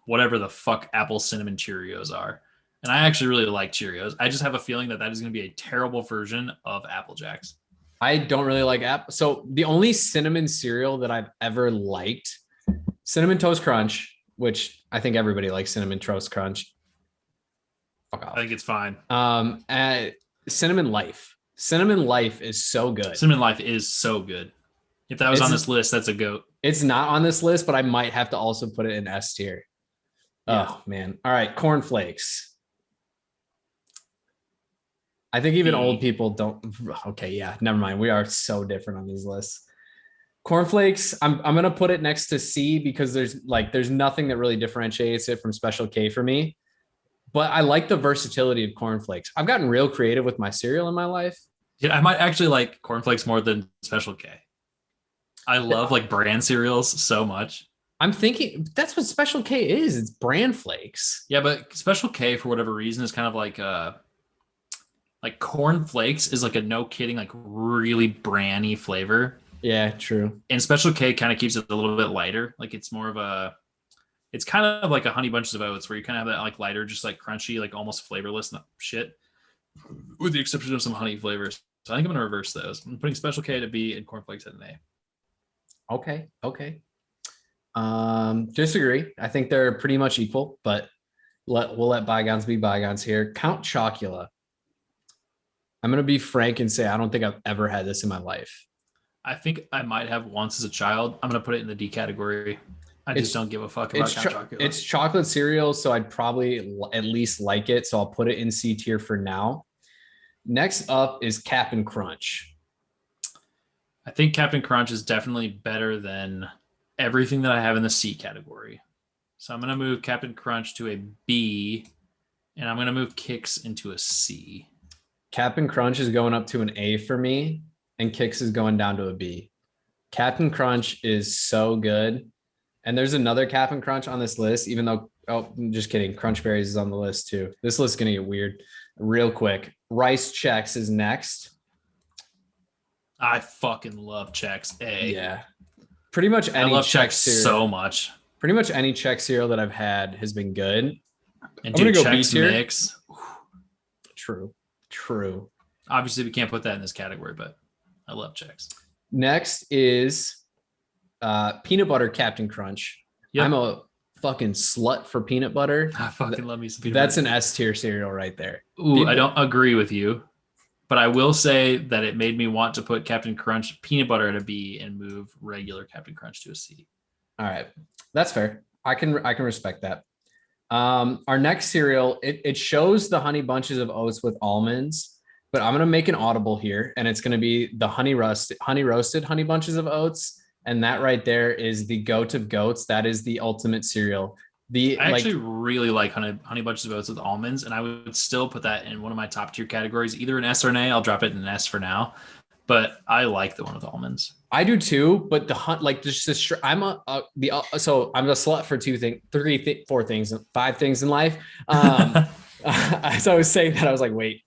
whatever the fuck Apple Cinnamon Cheerios are. And I actually really like Cheerios. I just have a feeling that is going to be a terrible version of Apple Jacks. I don't really like apple. So the only cinnamon cereal that I've ever liked, Cinnamon Toast Crunch, which I think everybody likes Cinnamon Toast Crunch. Fuck off. I think it's fine. Cinnamon Life. Cinnamon Life is so good. Cinnamon Life is so good. If that was on this list, that's a goat. It's not on this list, but I might have to also put it in S tier. Yeah. Oh man. All right. Corn Flakes. I think even old people don't. Okay. Yeah. Never mind. We are so different on these lists. Cornflakes, I'm gonna put it next to C because there's nothing that really differentiates it from Special K for me. But I like the versatility of cornflakes. I've gotten real creative with my cereal in my life. Yeah, I might actually like cornflakes more than Special K. I love like brand cereals so much. I'm thinking that's what Special K is. It's bran flakes. Yeah, but Special K for whatever reason is kind of like corn flakes is like a no kidding, like really brandy flavor. Yeah, true. And Special K kind of keeps it a little bit lighter. Like it's more of it's kind of like a Honey Bunches of Oats where you kind of have that like lighter, just like crunchy, like almost flavorless shit, with the exception of some honey flavors. So I think I'm going to reverse those. I'm putting Special K to B and cornflakes at an A. Okay. Disagree. I think they're pretty much equal, but we'll let bygones be bygones here. Count Chocula. I'm going to be frank and say I don't think I've ever had this in my life. I think I might have once as a child. I'm going to put it in the D category. I just don't give a fuck about Count Chocula. It's chocolate cereal, so I'd probably at least like it. So I'll put it in C tier for now. Next up is Cap'n Crunch. I think Cap'n Crunch is definitely better than everything that I have in the C category. So I'm going to move Cap'n Crunch to a B, and I'm going to move Kix into a C. Cap'n Crunch is going up to an A for me, and Kix is going down to a B. Cap'n Crunch is so good. And there's another Cap'n Crunch on this list, even though, I'm just kidding. Crunch Berries is on the list too. This list is going to get weird real quick. Rice Chex is next. I fucking love Chex. A. Yeah. Pretty much any I love Chex cereal, so much. Pretty much any Chex cereal that I've had has been good. And dude, Chex Mix. True. Obviously, we can't put that in this category, but I love Chex. Next is peanut butter Captain Crunch. Yep. I'm a fucking slut for peanut butter. I fucking love me some peanut butter. That's an S tier cereal right there. Ooh, I don't agree with you, but I will say that it made me want to put Captain Crunch peanut butter at a B and move regular Captain Crunch to a C. All right, that's fair. I can respect that. Our next cereal, it shows the Honey Bunches of Oats with almonds, but I'm gonna make an audible here, and it's gonna be the honey roasted Honey Bunches of Oats. And that right there is the goat of goats. That is the ultimate cereal. I actually really like honey bunches of oats with almonds, and I would still put that in one of my top tier categories, either an S or an A. I'll drop it in an S for now, but I like the one with almonds. I do too, but I'm a slut for 2 things, 3, 4 things, 5 things in life. As I was saying that, I was like, wait.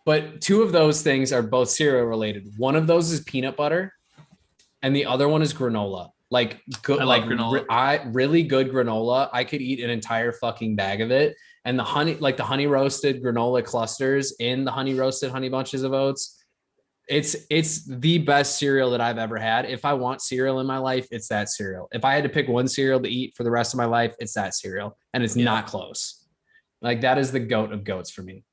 But 2 of those things are both cereal related. One of those is peanut butter, and the other one is granola. Like good, granola. Really good granola. I could eat an entire fucking bag of it. And the honey roasted granola clusters in the honey roasted Honey Bunches of Oats. It's the best cereal that I've ever had. If I want cereal in my life, it's that cereal. If I had to pick one cereal to eat for the rest of my life, it's that cereal. And it's not close. Like that is the goat of goats for me.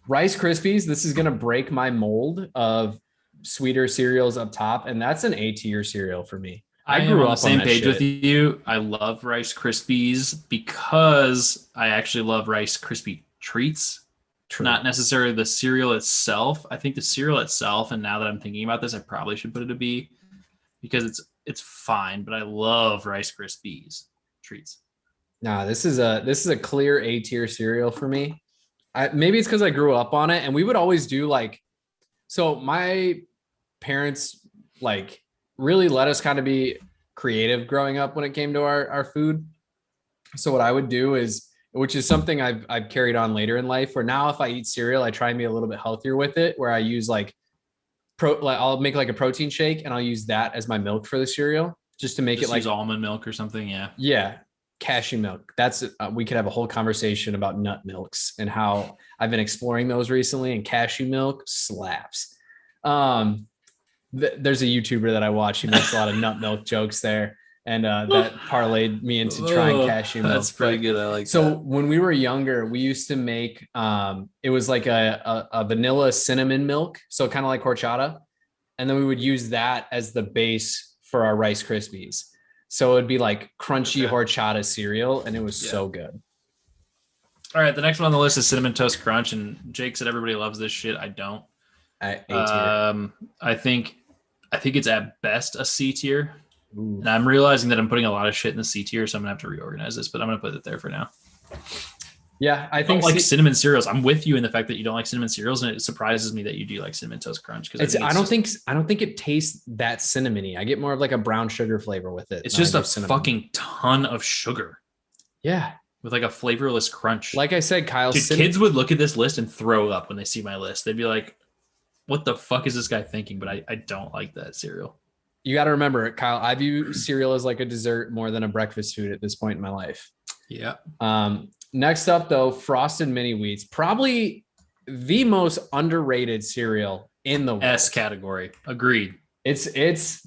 Rice Krispies. This is going to break my mold of sweeter cereals up top, and that's an A tier cereal for me. I grew up on the same page with you. I love Rice Krispies because I actually love Rice Krispie treats. True. Not necessarily the cereal itself. I think the cereal itself, and now that I'm thinking about this, I probably should put it a B because it's fine, but I love Rice Krispies treats. Nah, this is a clear A tier cereal for me. Maybe it's because I grew up on it, and we would always do so my parents really let us kind of be creative growing up when it came to our food. So what I would do is, which is something I've carried on later in life, where now if I eat cereal, I try and be a little bit healthier with it, where I use I'll make a protein shake and I'll use that as my milk for the cereal just to make use almond milk or something. Yeah. Yeah. cashew milk. That's we could have a whole conversation about nut milks and how I've been exploring those recently, and cashew milk slaps. There's a YouTuber that I watch. He makes a lot of nut milk jokes there, and that parlayed me into trying cashew milk. That's pretty good. I like so that. when we were younger, we used to make it was like a vanilla cinnamon milk, so kind of like horchata, and then we would use that as the base for our Rice Krispies. So it would be like crunchy horchata cereal, and it was so good. All right, the next one on the list is Cinnamon Toast Crunch, and Jake said everybody loves this shit. I don't. I think it's at best a C tier. Ooh. And I'm realizing that I'm putting a lot of shit in the C tier, so I'm gonna have to reorganize this, but I'm gonna put it there for now. Yeah, I don't think like cinnamon cereals. I'm with you in the fact that you don't like cinnamon cereals, and it surprises me that you do like Cinnamon Toast Crunch. Because I don't think it tastes that cinnamony. I get more of like a brown sugar flavor with it. It's just a fucking ton of sugar. Yeah, with like a flavorless crunch. Like I said, Kyle, dude, kids would look at this list and throw up when they see my list. They'd be like, "What the fuck is this guy thinking?" But I don't like that cereal. You got to remember, Kyle, I view cereal as like a dessert more than a breakfast food at this point in my life. Yeah. Next up, though, Frosted Mini Wheats, probably the most underrated cereal in the world. S category. Agreed. It's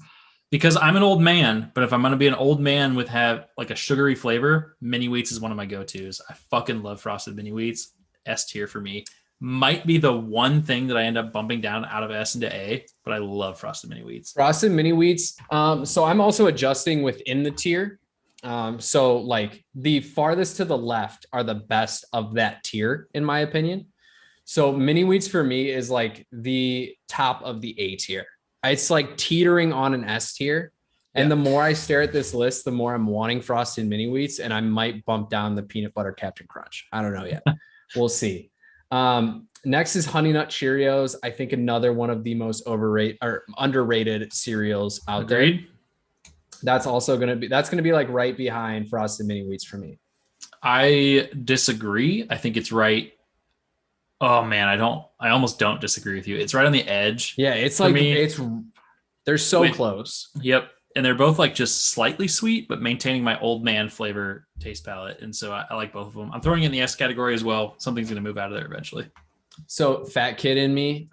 because I'm an old man, but if I'm going to be an old man with have like a sugary flavor, Mini Wheats is one of my go-tos. I fucking love Frosted Mini Wheats. S tier for me. Might be the one thing that I end up bumping down out of S into A, but I love Frosted Mini Wheats. Frosted Mini Wheats. So I'm also adjusting within the tier. So like the farthest to the left are the best of that tier, in my opinion. So Mini Wheats for me is like the top of the A tier. It's like teetering on an S tier. And the more I stare at this list, the more I'm wanting Frosted Mini Wheats, and I might bump down the peanut butter Captain Crunch. I don't know yet. We'll see. Next is Honey Nut Cheerios. I think another one of the most overrated or underrated cereals out there. That's also going to be like right behind Frosted Mini Wheats for me. I disagree. I think it's right. Oh man, I almost don't disagree with you. It's right on the edge. Yeah. It's like, they're so close. Yep. And they're both like just slightly sweet, but maintaining my old man flavor taste palette. And so I like both of them. I'm throwing in the S category as well. Something's going to move out of there eventually. So fat kid in me,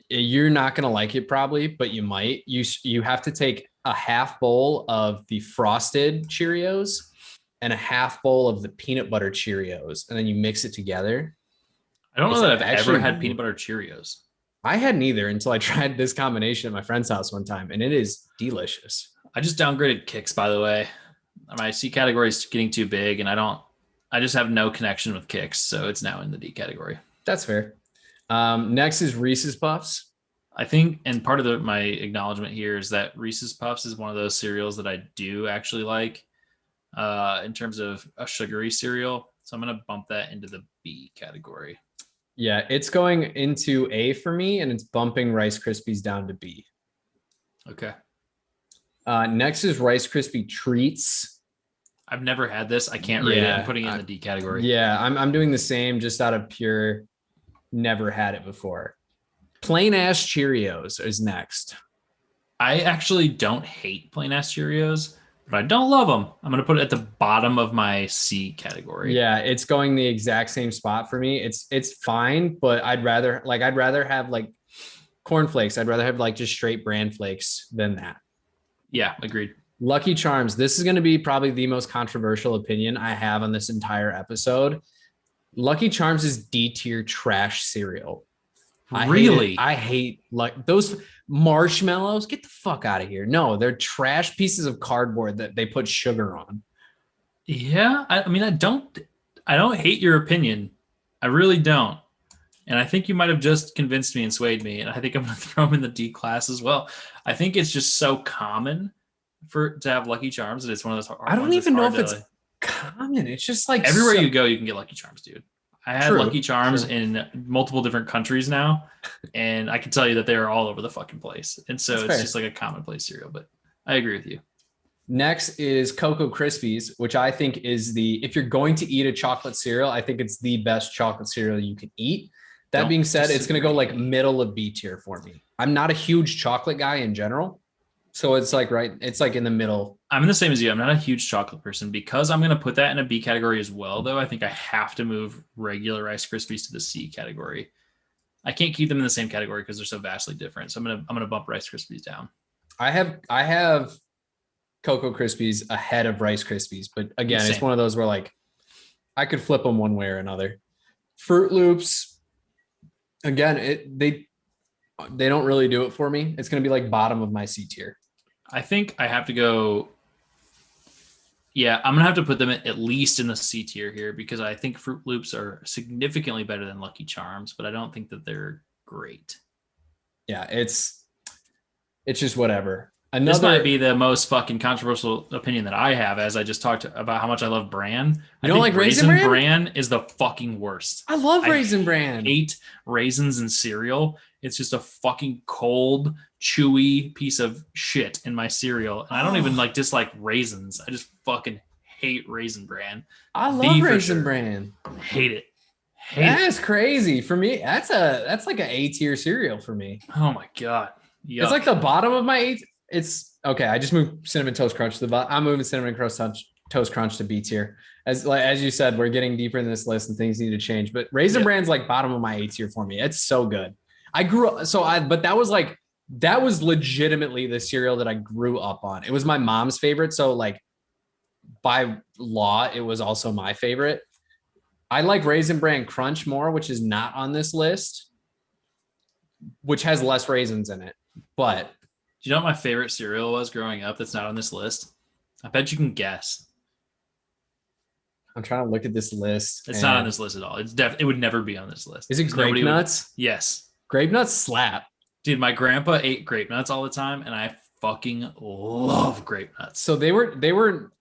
you're not going to like it probably, but you might. You have to take a half bowl of the Frosted Cheerios and a half bowl of the peanut butter Cheerios, and then you mix it together. I don't know that I've ever had peanut butter Cheerios. I hadn't either until I tried this combination at my friend's house one time, and it is delicious. I just downgraded Kix, by the way. My C category is getting too big, and I just have no connection with Kix, so it's now in the D category. That's fair. Next is Reese's Puffs. I think, and part of my acknowledgement here is that Reese's Puffs is one of those cereals that I do actually like in terms of a sugary cereal. So I'm going to bump that into the B category. Yeah, it's going into A for me, and it's bumping Rice Krispies down to B. Okay. Next is Rice Krispie Treats. I've never had this. I can't rate it. I'm putting it in the D category. Yeah, I'm doing the same, just out of pure never had it before. Plain ass Cheerios is next. I actually don't hate plain ass Cheerios, but I don't love them. I'm going to put it at the bottom of my C category. Yeah, it's going the exact same spot for me. It's fine, but I'd rather have like cornflakes. I'd rather have like just straight bran flakes than that. Yeah, agreed. Lucky Charms. This is going to be probably the most controversial opinion I have on this entire episode. Lucky Charms is D tier trash cereal. Really? I hate like those marshmallows. Get the fuck out of here. No, they're trash pieces of cardboard that they put sugar on. Yeah, I mean, I don't hate your opinion. I really don't. And I think you might have just convinced me and swayed me. And I think I'm going to throw them in the D class as well. I think it's just so common to have Lucky Charms that it's one of those. I don't even know if it's common. It's just like everywhere you go, you can get Lucky Charms, dude. I had Lucky Charms in multiple different countries now, and I can tell you that they are all over the fucking place. And so it's just like a commonplace cereal, but I agree with you. Next is Cocoa Krispies, which I think is if you're going to eat a chocolate cereal, I think it's the best chocolate cereal you can eat. That being said, it's going to go like middle of B tier for me. I'm not a huge chocolate guy in general. So it's like it's like in the middle. I'm the same as you. I'm not a huge chocolate person. Because I'm going to put that in a B category as well, though. I think I have to move regular Rice Krispies to the C category. I can't keep them in the same category because they're so vastly different. So I'm gonna bump Rice Krispies down. I have Cocoa Krispies ahead of Rice Krispies, but again, Same. it's one of those where like I could flip them one way or another. Fruit Loops, again, they don't really do it for me. It's going to be like bottom of my C tier. I think I have to go. Yeah, I'm gonna have to put them at least in the C tier here because I think Fruit Loops are significantly better than Lucky Charms, but I don't think that they're great. Yeah, it's just whatever. This might be the most fucking controversial opinion that I have, as I just talked about how much I love bran. You don't like Raisin Bran is the fucking worst. I love Raisin Bran. I hate raisins in cereal. It's just a fucking cold, chewy piece of shit in my cereal. And I don't even like dislike raisins. I just fucking hate Raisin Bran. I love Raisin Bran. Hate it. That's crazy. For me, that's like an A tier cereal for me. Oh my God. Yuck. It's like the bottom of my A. It's okay. I just moved Cinnamon Toast Crunch to the bottom. I'm moving Cinnamon Toast Crunch to B tier. As you said, we're getting deeper in this list and things need to change. But Raisin Bran's like bottom of my A tier for me. It's so good. But that was legitimately the cereal that I grew up on. It was my mom's favorite. So like by law, it was also my favorite. I like Raisin Bran Crunch more, which is not on this list, which has less raisins in it. But do you know what my favorite cereal was growing up that's not on this list? I bet you can guess. I'm trying to look at this list. It's not on this list at all. It would never be on this list. Is it Grape Nuts? Yes. Grape Nuts slap. Dude, my grandpa ate Grape Nuts all the time, and I fucking love Grape Nuts. So they were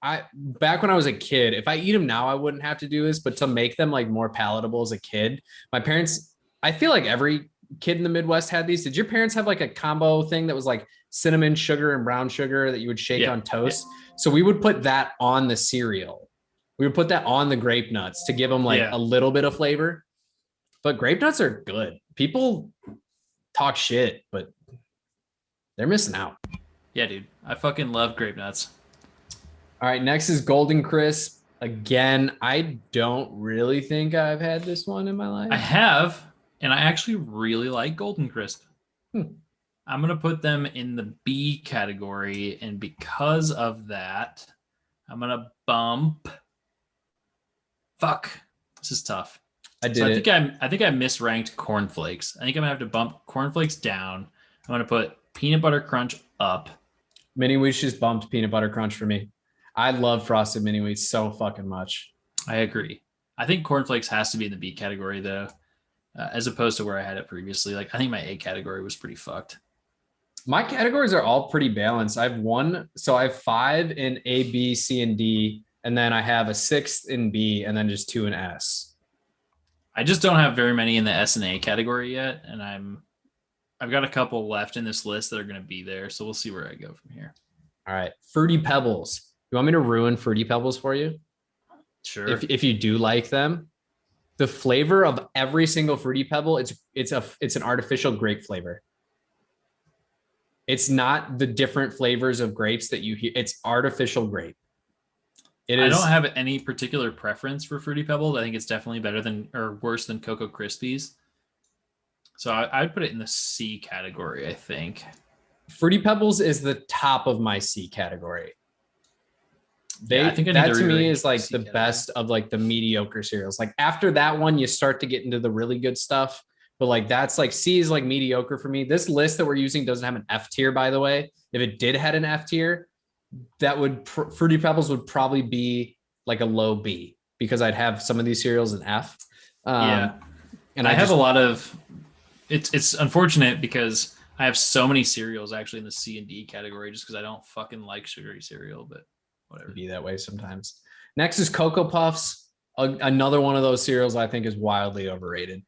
back when I was a kid. If I eat them now, I wouldn't have to do this, but to make them like more palatable as a kid, my parents, I feel like every kid in the Midwest had these. Did your parents have like a combo thing that was like cinnamon sugar and brown sugar that you would shake on toast? Yeah. So we would put that on the cereal. We would put that on the Grape Nuts to give them like a little bit of flavor. But Grape Nuts are good. People talk shit, but they're missing out. Yeah, dude. I fucking love Grape Nuts. All right, next is Golden Crisp. Again, I don't really think I've had this one in my life. I have, and I actually really like Golden Crisp. I'm going to put them in the B category, and because of that, I'm going to bump. Fuck. This is tough. I think I misranked Corn Flakes. I think I'm going to have to bump Corn Flakes down. I'm going to put Peanut Butter Crunch up. Mini Wheats just bumped Peanut Butter Crunch for me. I love Frosted Mini Wheats so fucking much. I agree. I think Corn Flakes has to be in the B category, though, as opposed to where I had it previously. Like, I think my A category was pretty fucked. My categories are all pretty balanced. I have 5 in A, B, C, and D, and then I have a 6th in B, and then just 2 in S. I just don't have very many in the S and A category yet, and I've got a couple left in this list that are going to be there, so we'll see where I go from here. All right, Fruity Pebbles. You want me to ruin Fruity Pebbles for you? Sure. If you do like them, the flavor of every single Fruity Pebble, it's an artificial grape flavor. It's not the different flavors of grapes that you hear. It's artificial grape. I don't have any particular preference for Fruity Pebbles. I think it's definitely better than or worse than Cocoa Krispies. So I'd put it in the C category, I think. Fruity Pebbles is the top of my C category. I think that to me is like the best of like the mediocre cereals. Like after that one, you start to get into the really good stuff. But like that's like C is like mediocre for me. This list that we're using doesn't have an F tier, by the way. If it did had an F tier, that would Fruity Pebbles would probably be like a low B because I'd have some of these cereals in F. And I have a lot of. It's unfortunate because I have so many cereals actually in the C and D category just because I don't fucking like sugary cereal, but whatever. Be that way sometimes. Next is Cocoa Puffs. Another one of those cereals I think is wildly overrated.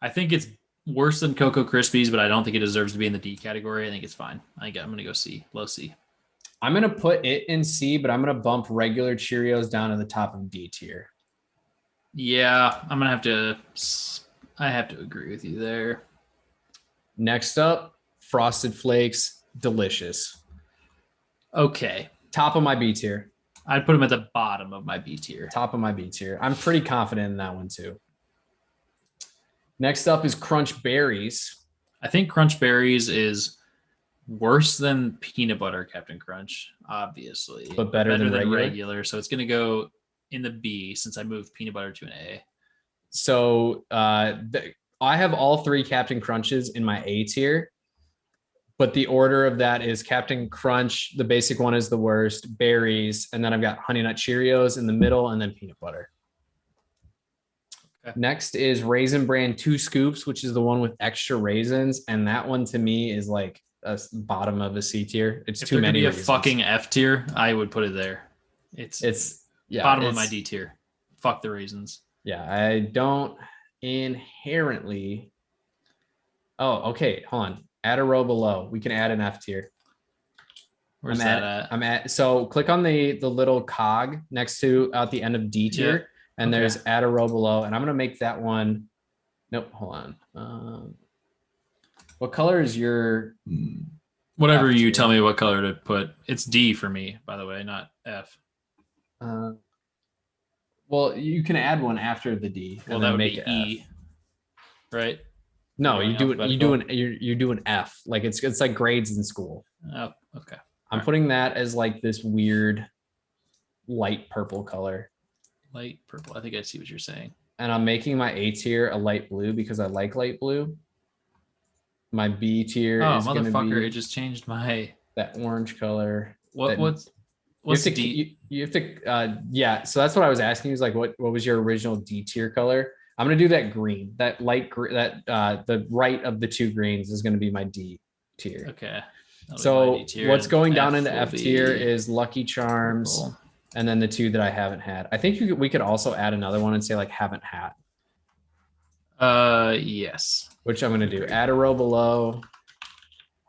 I think it's worse than Cocoa Krispies, but I don't think it deserves to be in the D category. I think it's fine. I'm going to go C, low C. I'm going to put it in C, but I'm going to bump regular Cheerios down to the top of D tier. Yeah, I have to agree with you there. Next up, Frosted Flakes, delicious. Okay. Top of my B tier. I'd put them at the bottom of my B tier. Top of my B tier. I'm pretty confident in that one too. Next up is Crunch Berries. I think Crunch Berries is worse than peanut butter Captain Crunch, obviously, But better than regular? So it's going to go in the B since I moved peanut butter to an A. So I have all 3 Captain Crunches in my A tier, but the order of that is Captain Crunch. The basic one is the worst, berries, and then I've got Honey Nut Cheerios in the middle, and then peanut butter. Okay. Next is Raisin Bran 2 scoops, which is the one with extra raisins, and that one to me is like a bottom of a C tier. It's too many. If there could be a fucking F tier, I would put it there. It's bottom of my D tier. Fuck the raisins. Yeah, I don't inherently. Oh, okay. Hold on. Add a row below. We can add an F tier. Where's that at? I'm at. So click on the little cog next to at the end of D tier, yeah. And there's add a row below, and I'm gonna make that one. Nope. Hold on. What color is your? Whatever you tell me what color to put. It's D for me, by the way, not F. Well, you can add one after the D. Well, that would make it E, right? No, you do an F. Like it's like grades in school. Oh, okay. I'm putting that as like this weird light purple color. Light purple. I think I see what you're saying. And I'm making my A tier a light blue because I like light blue. My B tier is going to be... it just changed my... That orange color. What's D? You have to... yeah, so that's what I was asking. Is like, what was your original D tier color? I'm going to do that green. That light green, the right of the 2 greens is going to be my D tier. Okay. So what's going down into F tier is Lucky Charms, purple. And then the 2 that I haven't had. I think we could also add another one and say like haven't had. Yes. Which I'm going to do. Add a row below.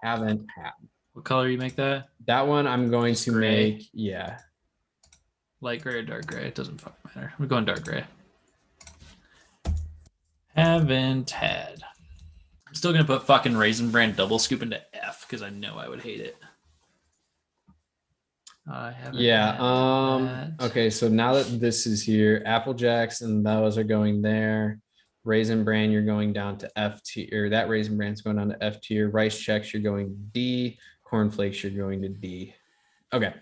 Haven't had. What color you make that? That one I'm going to gray. make, yeah. Light gray or dark gray? It doesn't fucking matter. We're going dark gray. Haven't had. I'm still going to put fucking Raisin Bran double scoop into F because I know I would hate it. I haven't okay, so now that this is here, Apple Jacks and those are going there. Raisin Bran, you're going down to F tier. That Raisin Bran's going down to F tier. Rice Chex, you're going D. Corn Flakes, you're going to D. Okay.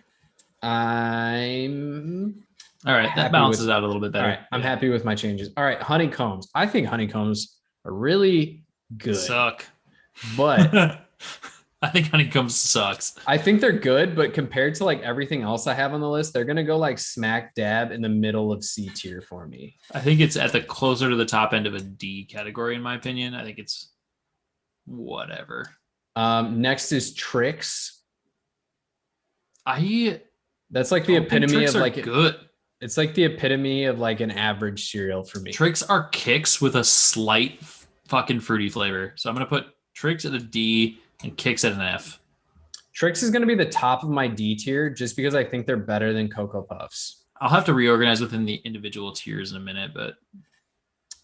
I'm all right. That balances out a little bit better. All right. I'm happy with my changes. All right. Honeycombs. I think honeycombs are really good. Suck. But I think honeycombs sucks. I think they're good, but compared to like everything else I have on the list, they're gonna go like smack dab in the middle of C tier for me. I think it's at the closer to the top end of a D category, in my opinion. I think it's whatever. Next is Trix. That's like the epitome of like good. It's like the epitome of like an average cereal for me. Trix are Kix with a slight fucking fruity flavor. So I'm gonna put Trix at a D and Kix at an F. Trix is going to be the top of my D tier just because I think they're better than Cocoa Puffs. I'll have to reorganize within the individual tiers in a minute, but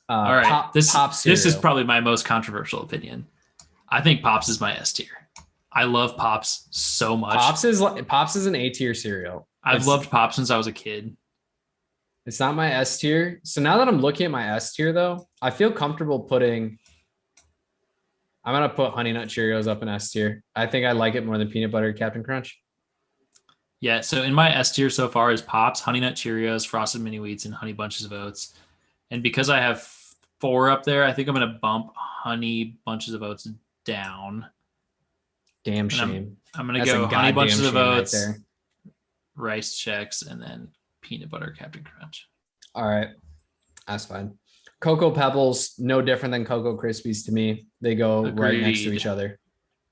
all right. This is probably my most controversial opinion. I think Pops is my S tier. I love Pops so much. Pops is an A tier cereal. I've loved Pops since I was a kid. It's not my S tier. So now that I'm looking at my S tier though, I feel comfortable putting... I'm going to put Honey Nut Cheerios up in S tier. I think I like it more than Peanut Butter Captain Crunch. Yeah, so in my S tier so far is Pops, Honey Nut Cheerios, Frosted Mini Wheats, and Honey Bunches of Oats. And because I have 4 up there, I think I'm going to bump Honey Bunches of Oats down. Damn shame. I'm going to go Honey Bunches of Oats, right, Rice Chex, and then Peanut Butter Captain Crunch. All right. That's fine. Cocoa Pebbles, no different than Cocoa Krispies to me. They go right next to each other.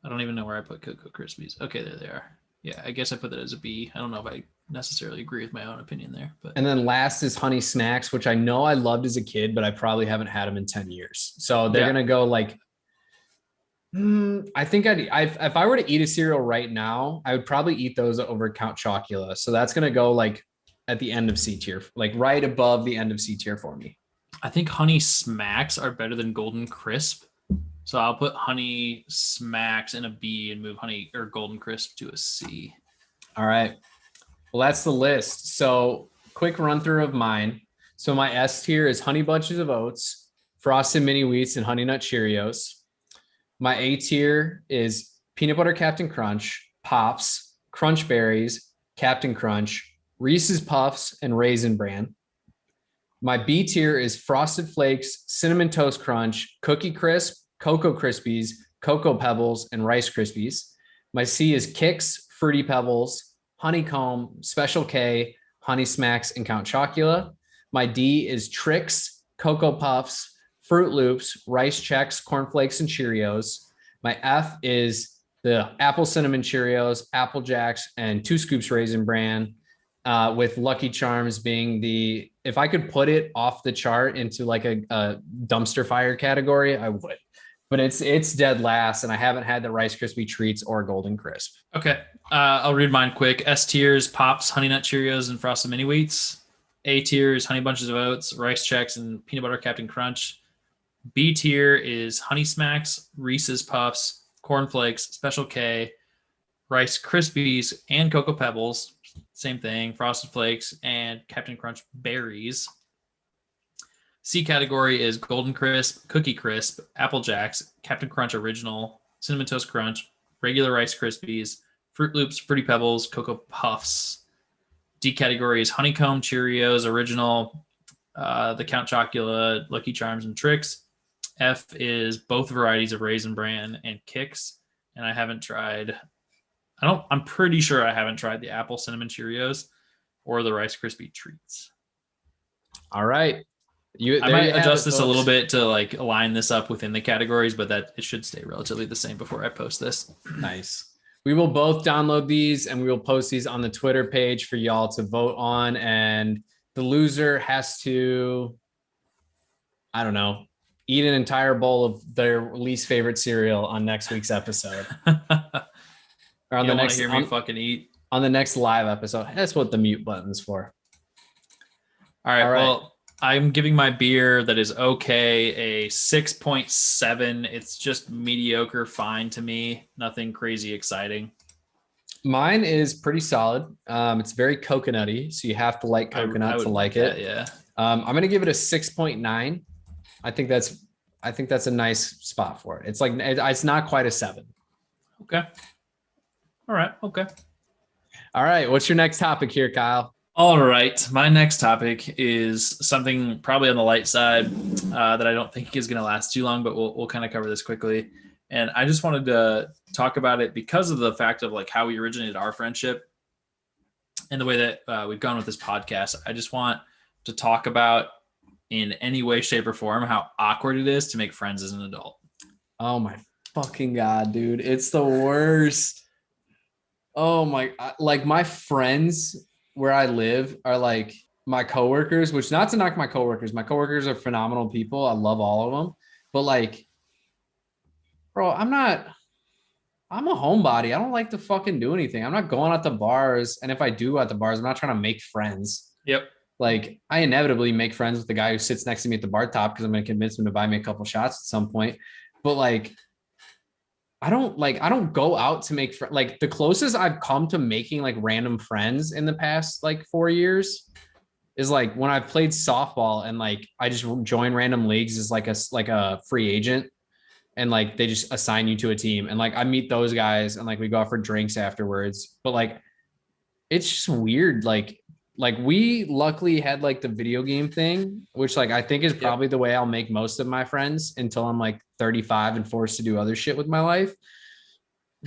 I don't even know where I put Cocoa Krispies. Okay, there they are. Yeah, I guess I put that as a B. I don't know if I necessarily agree with my own opinion there. But and then last is Honey Smacks, which I know I loved as a kid, but I probably haven't had them in 10 years. So they're going to go like, I think if I were to eat a cereal right now, I would probably eat those over Count Chocula. So that's going to go like at the end of C tier, like right above the end of C tier for me. I think Honey Smacks are better than Golden Crisp. So I'll put Honey Smacks in a B and move Honey or Golden Crisp to a C. All right. Well, that's the list. So, quick run through of mine. So, my S tier is Honey Bunches of Oats, Frosted Mini Wheats, and Honey Nut Cheerios. My A tier is Peanut Butter Captain Crunch, Pops, Crunch Berries, Captain Crunch, Reese's Puffs, and Raisin Bran. My B tier is Frosted Flakes, Cinnamon Toast Crunch, Cookie Crisp, Cocoa Krispies, Cocoa Pebbles, and Rice Krispies. My C is Kix, Fruity Pebbles, Honeycomb, Special K, Honey Smacks, and Count Chocula. My D is Trix, Cocoa Puffs, Fruit Loops, Rice Chex, Corn Flakes, and Cheerios. My F is the Apple Cinnamon Cheerios, Apple Jacks, and 2 Scoops Raisin Bran. With Lucky Charms being if I could put it off the chart into like a dumpster fire category, I would. But it's dead last, and I haven't had the Rice Krispie treats or Golden Crisp. Okay. I'll read mine quick. S tiers, Pops, Honey Nut Cheerios, and Frosted Mini Wheats. A tiers, Honey Bunches of Oats, Rice Chex, and Peanut Butter Captain Crunch. B tier is Honey Smacks, Reese's Puffs, Corn Flakes, Special K, Rice Krispies, and Cocoa Pebbles. Same thing, Frosted Flakes and Captain Crunch Berries. C category is Golden Crisp, Cookie Crisp, Apple Jacks, Captain Crunch Original, Cinnamon Toast Crunch, regular Rice Krispies, Fruit Loops, Fruity Pebbles, Cocoa Puffs. D category is Honeycomb, Cheerios, Original, the Count Chocula, Lucky Charms, and Trix. F is both varieties of Raisin Bran and Kix, and I haven't tried. I'm pretty sure I haven't tried the Apple Cinnamon Cheerios or the Rice Krispie treats. All right. I might adjust this a little bit to like align this up within the categories, but that it should stay relatively the same before I post this. Nice. We will both download these and we will post these on the Twitter page for y'all to vote on. And the loser has to, I don't know, eat an entire bowl of their least favorite cereal on next week's episode. Or on the next hear me fucking eat on the next live episode. That's what the mute button's for. All right. Well, I'm giving my beer that is okay a 6.7. It's just mediocre, fine to me. Nothing crazy exciting. Mine is pretty solid. It's very coconutty, so you have to like coconut to like it. Yeah. I'm gonna give it a 6.9. I think that's a nice spot for it. It's like it's not quite a 7. Okay. All right. Okay. All right. What's your next topic here, Kyle? All right. My next topic is something probably on the light side that I don't think is going to last too long, but we'll kind of cover this quickly. And I just wanted to talk about it because of the fact of like how we originated our friendship and the way that we've gone with this podcast. I just want to talk about in any way, shape, or form how awkward it is to make friends as an adult. Oh my fucking God, dude. It's the worst. Oh my, like my friends where I live are like my coworkers, which not to knock my coworkers. My coworkers are phenomenal people. I love all of them. But like, bro, I'm a homebody. I don't like to fucking do anything. I'm not going out to bars. And if I do at the bars, I'm not trying to make friends. Yep. Like I inevitably make friends with the guy who sits next to me at the bar top because I'm going to convince him to buy me a couple shots at some point. But like, I don't go out to make friends. Like the closest I've come to making like random friends in the past like 4 years is like when I've played softball and like I just join random leagues as like a free agent and like they just assign you to a team and like I meet those guys and like we go out for drinks afterwards. But like it's just weird. Like we luckily had like the video game thing, which like I think is probably the way I'll make most of my friends until I'm like 35 and forced to do other shit with my life.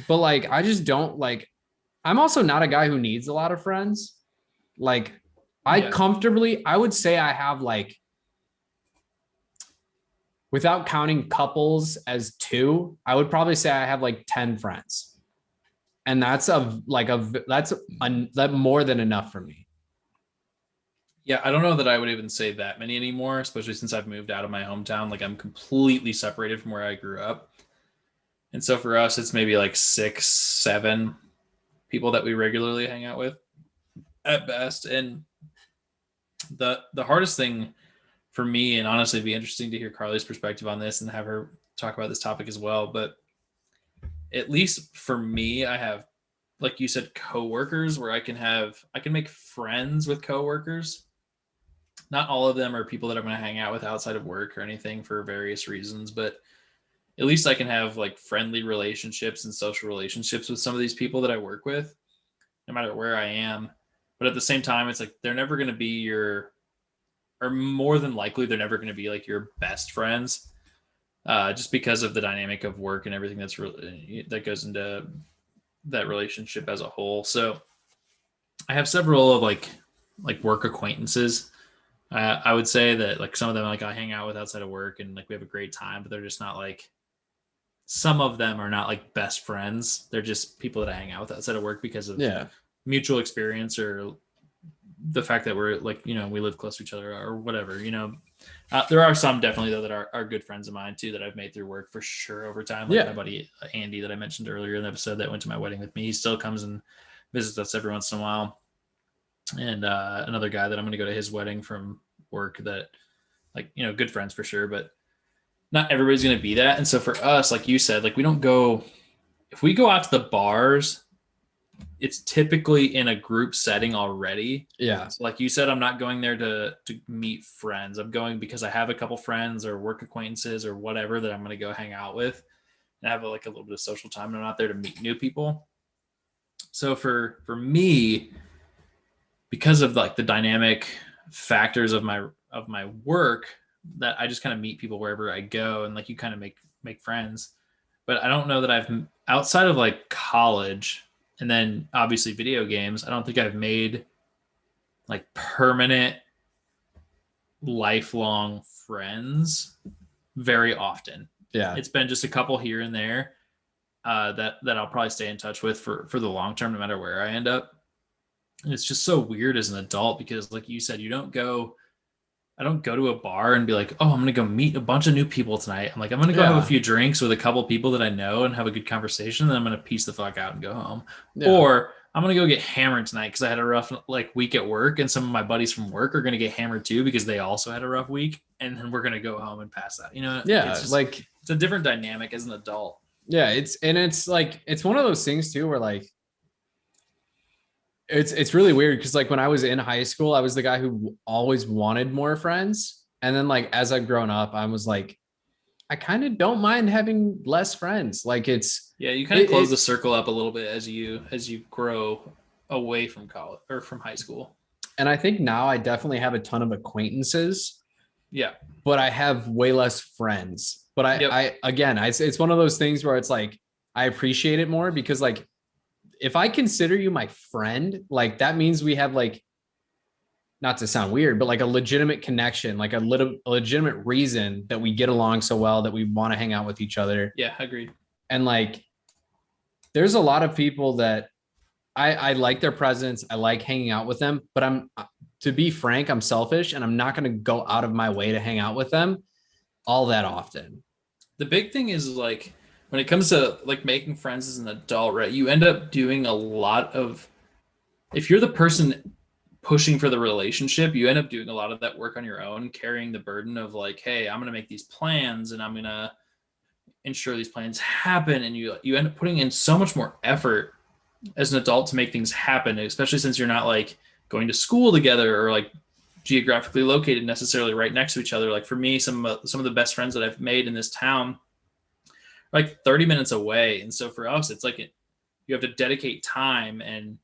But like I just don't like, I'm also not a guy who needs a lot of friends. Like I would say I have like, without counting couples as 2, I would probably say I have like 10 friends. And that's more than enough for me. Yeah, I don't know that I would even say that many anymore, especially since I've moved out of my hometown. Like I'm completely separated from where I grew up. And so for us, it's maybe like 6, 7 people that we regularly hang out with at best. And the hardest thing for me, and honestly, it'd be interesting to hear Carly's perspective on this and have her talk about this topic as well. But at least for me, I have like you said, coworkers, where I can make friends with coworkers. Not all of them are people that I'm going to hang out with outside of work or anything for various reasons, but at least I can have like friendly relationships and social relationships with some of these people that I work with, no matter where I am. But at the same time, it's like they're never going to be or more than likely, they're never going to be like your best friends, just because of the dynamic of work and everything that goes into that relationship as a whole. So I have several of like work acquaintances. I would say that like some of them like I hang out with outside of work and like we have a great time, but they're just not like, some of them are not like best friends. They're just people that I hang out with outside of work because of Yeah. mutual experience or the fact that we're like, we live close to each other or whatever. There are some definitely though that are good friends of mine too that I've made through work for sure over time. Like Yeah. my buddy Andy that I mentioned earlier in the episode that went to my wedding with me. He still comes and visits us every once in a while. And another guy that I'm going to go to his wedding from work that like, good friends for sure, but not everybody's going to be that. And so for us, like you said, like we don't go, if we go out to the bars, it's typically in a group setting already. Yeah. So like you said, I'm not going there to meet friends. I'm going because I have a couple friends or work acquaintances or whatever that I'm going to go hang out with and have like a little bit of social time. And I'm not there to meet new people. So for me, because of like the dynamic factors of my work, that I just kind of meet people wherever I go, and like you kind of make friends. But I don't know that I've, outside of like college and then obviously video games, I don't think I've made like permanent lifelong friends very often. Yeah. It's been just a couple here and there that I'll probably stay in touch with for the long term, no matter where I end up. And it's just so weird as an adult because, like you said, I don't go to a bar and be like, oh, I'm going to go meet a bunch of new people tonight. I'm like, I'm going to go have a few drinks with a couple people that I know and have a good conversation. And then I'm going to piece the fuck out and go home. Yeah. Or I'm going to go get hammered tonight because I had a rough like week at work, and some of my buddies from work are going to get hammered too because they also had a rough week. And then we're going to go home and pass out. Yeah. It's a different dynamic as an adult. Yeah. It's like, it's one of those things too, where like, it's really weird because like when I was in high school, I was the guy who always wanted more friends. And then like as I've grown up, I was like, I kind of don't mind having less friends. Like you kind of close the circle up a little bit as you grow away from college or from high school. And I think now I definitely have a ton of acquaintances. Yeah. But I have way less friends. But it's one of those things where it's like, I appreciate it more because like, if I consider you my friend, like that means we have like, not to sound weird, but like a legitimate connection, like a legitimate reason that we get along so well that we want to hang out with each other. Yeah, agreed. And like, there's a lot of people that I like their presence. I like hanging out with them, but to be frank, I'm selfish and I'm not going to go out of my way to hang out with them all that often. The big thing is like, when it comes to like making friends as an adult, right? You end up doing a lot of, if you're the person pushing for the relationship, you end up doing a lot of that work on your own, carrying the burden of like, hey, I'm going to make these plans and I'm going to ensure these plans happen. And you end up putting in so much more effort as an adult to make things happen, especially since you're not like going to school together or like geographically located necessarily right next to each other. Like for me, some of the best friends that I've made in this town like 30 minutes away. And so for us, it's like you have to dedicate time and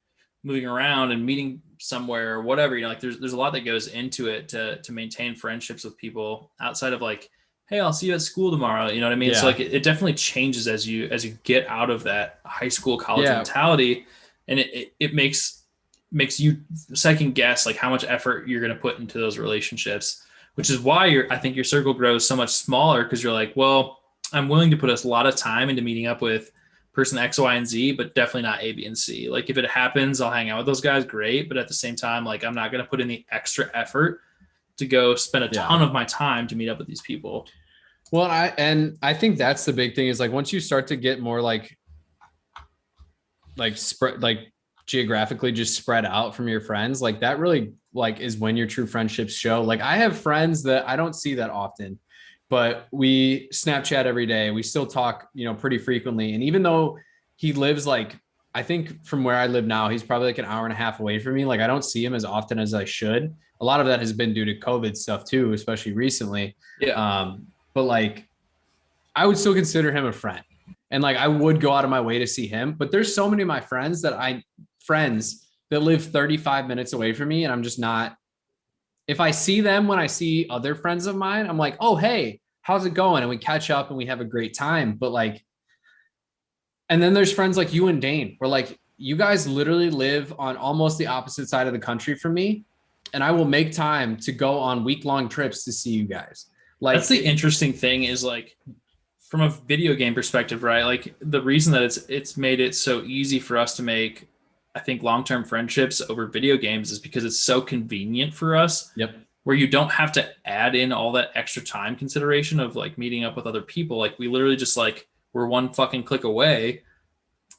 moving around and meeting somewhere or whatever, like there's a lot that goes into it to maintain friendships with people outside of like, hey, I'll see you at school tomorrow. You know what I mean? Yeah. So like it definitely changes as you get out of that high school college mentality, and it makes you second guess like how much effort you're going to put into those relationships, which is why I think your circle grows so much smaller, because you're like, well, I'm willing to put a lot of time into meeting up with person X, Y, and Z, but definitely not A, B, and C. Like if it happens, I'll hang out with those guys. Great. But at the same time, like I'm not going to put in the extra effort to go spend a ton of my time to meet up with these people. Well, I think that's the big thing is like, once you start to get more like spread, like geographically just spread out from your friends, like that really like is when your true friendships show. Like I have friends that I don't see that often, but we Snapchat every day. We still talk, pretty frequently. And even though he lives like I think from where I live now, he's probably like an hour and a half away from me. Like I don't see him as often as I should. A lot of that has been due to COVID stuff too, especially recently. Yeah. But like I would still consider him a friend. And like I would go out of my way to see him. But there's so many of my friends that live 35 minutes away from me. And I'm just not, if I see them when I see other friends of mine, I'm like, oh, hey, how's it going? And we catch up and we have a great time. But like, and then there's friends like you and Dane, where like you guys literally live on almost the opposite side of the country from me. And I will make time to go on week-long trips to see you guys. Like That's the interesting thing is like from a video game perspective, right? Like the reason that it's made it so easy for us to make, I think, long-term friendships over video games is because it's so convenient for us. Yep. Where you don't have to add in all that extra time consideration of like meeting up with other people. Like we literally just like we're one fucking click away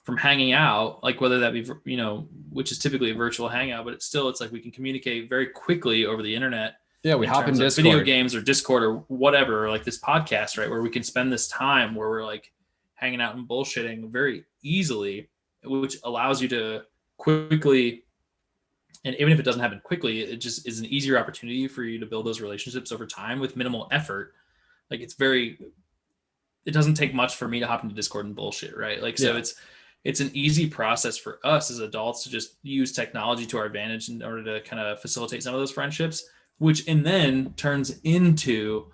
from hanging out, like whether that be, you know, which is typically a virtual hangout, but it's like we can communicate very quickly over the internet. Yeah, we hop in Discord. Video games or Discord or whatever, or like this podcast, right? Where we can spend this time where we're like hanging out and bullshitting very easily, which allows you to quickly, and even if it doesn't happen quickly, it just is an easier opportunity for you to build those relationships over time with minimal effort. Like it doesn't take much for me to hop into Discord and bullshit, right? Like, so it's an easy process for us as adults to just use technology to our advantage in order to kind of facilitate some of those friendships, which and then turns into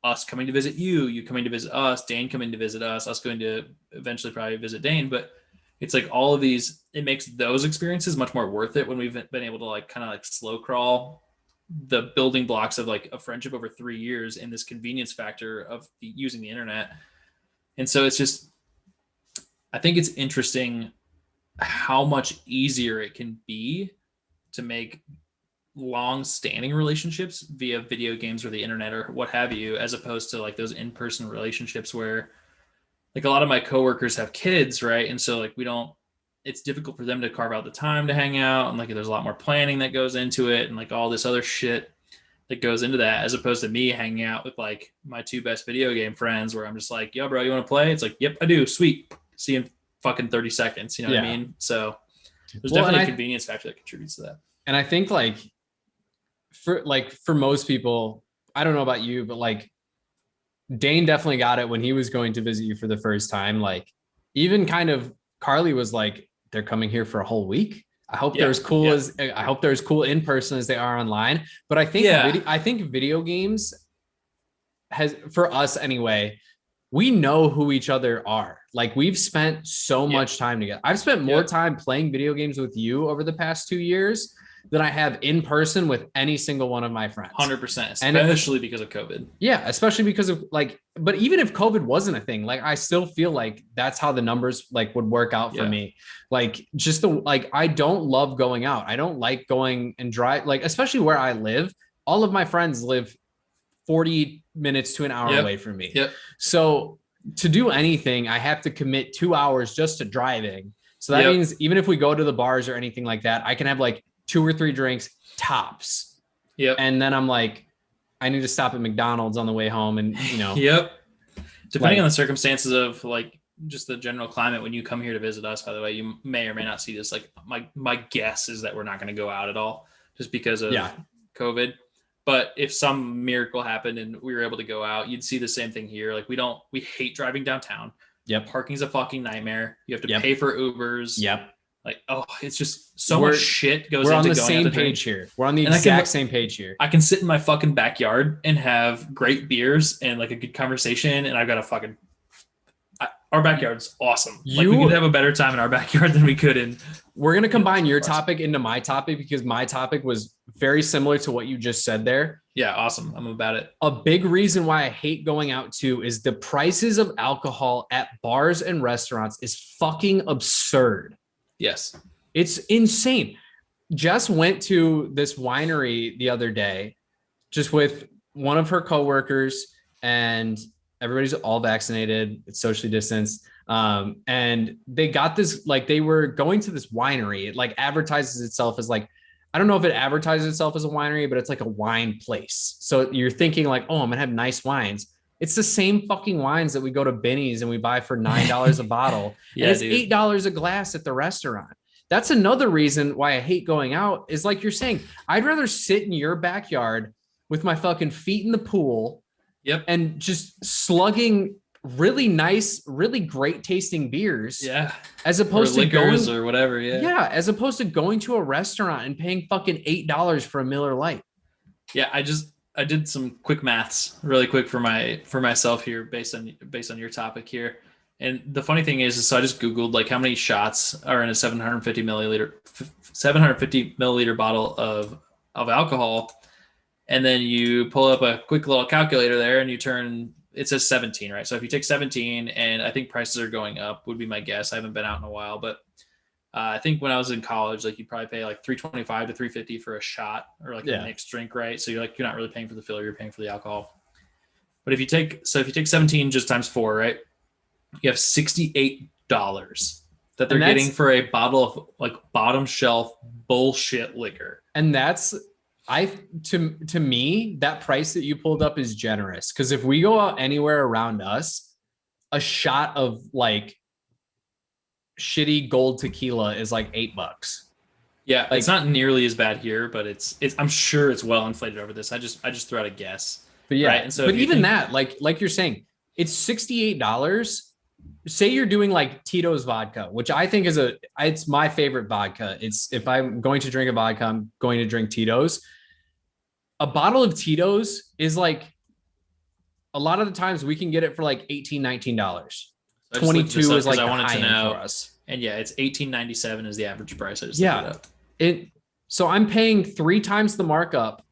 us coming to visit you coming to visit us, Dane coming to visit us going to eventually probably visit Dane. But it's like all of these, it makes those experiences much more worth it when we've been able to like kind of like slow crawl the building blocks of like a friendship over 3 years in this convenience factor of using the internet. And so it's just, I think it's interesting how much easier it can be to make long-standing relationships via video games or the internet or what have you, as opposed to like those in-person relationships where like a lot of my coworkers have kids, right? And so like it's difficult for them to carve out the time to hang out, and like there's a lot more planning that goes into it and like all this other shit that goes into that, as opposed to me hanging out with like my two best video game friends where I'm just like, yo bro, you want to play? It's like, yep, I do, sweet, see you in fucking 30 seconds, you know what I mean? So there's definitely a convenience factor that contributes to that. And I think like for most people, I don't know about you, but like Dane definitely got it when he was going to visit you for the first time. Like even kind of Carly was like, they're coming here for a whole week. I hope they're as cool in person as they are online. But I think I think video games has, for us anyway, we know who each other are. Like we've spent so much time together. I've spent more time playing video games with you over the past 2 years than I have in person with any single one of my friends. 100%, especially because of COVID. Yeah, especially because of like, but even if COVID wasn't a thing, like I still feel like that's how the numbers like would work out for me. Like just I don't love going out. I don't like going and drive, like, especially where I live, all of my friends live 40 minutes to an hour away from me. So to do anything, I have to commit 2 hours just to driving. So that means even if we go to the bars or anything like that, I can have like 2 or 3 drinks tops. And then I'm like, I need to stop at McDonald's on the way home and, you know. Depending on the circumstances of like just the general climate, when you come here to visit us, by the way, you may or may not see this. Like my guess is that we're not going to go out at all just because of COVID. But if some miracle happened and we were able to go out, you'd see the same thing here. Like we hate driving downtown. Parking's a fucking nightmare. You have to pay for Ubers. Like, oh, it's just so much shit goes into going. We're on the same page here. We're on the exact same page here. I can sit in my fucking backyard and have great beers and like a good conversation, and I've got a fucking. Our backyard's awesome. Like we could have a better time in our backyard than we could in. We're gonna combine your topic into my topic because my topic was very similar to what you just said there. Yeah, awesome. I'm about it. A big reason why I hate going out too is the prices of alcohol at bars and restaurants is fucking absurd. Yes. It's insane. Jess went to this winery the other day just with one of her coworkers, and everybody's all vaccinated. It's socially distanced. And they got this, like they were going to this winery. It like advertises itself as like, I don't know if it advertises itself as a winery, but it's like a wine place. So you're thinking like, oh, I'm gonna have nice wines. It's the same fucking wines that we go to Benny's and we buy for $9 a bottle. Yeah, and it's dude. $8 a glass at the restaurant. That's another reason why I hate going out is like you're saying, I'd rather sit in your backyard with my fucking feet in the pool Yep. and just slugging really nice, really great tasting beers. Yeah. As opposed to liquors going or whatever. Yeah. Yeah, as opposed to going to a restaurant and paying fucking $8 for a Miller Lite. Yeah, I did some quick maths really quick for myself here based on your topic here. And the funny thing is so I just Googled like how many shots are in a 750 milliliter bottle of alcohol. And then you pull up a quick little calculator there and it says 17, right? So if you take 17, and I think prices are going up would be my guess. I haven't been out in a while, but I think when I was in college, like you probably pay like $3.25 to $3.50 for a shot or like a mixed drink, right? So you're not really paying for the filler, you're paying for the alcohol. But if you take 17 just times 4, right? You have $68 that they're getting for a bottle of like bottom shelf bullshit liquor. And that's to me, that price that you pulled up is generous. Because if we go out anywhere around us, a shot of like shitty gold tequila is like $8. Yeah, like, it's not nearly as bad here, but it's I'm sure it's well inflated over this. I just threw out a guess. But yeah, right? And so but even that, like you're saying, it's $68. Say you're doing like Tito's vodka, which I think it's my favorite vodka. It's if I'm going to drink a vodka, I'm going to drink Tito's. A bottle of Tito's is like a lot of the times we can get it for like $18, $19. 22 is like I wanted to know for us. And yeah, it's $18.97 is the average price. I just looked it up. So I'm paying 3 times the markup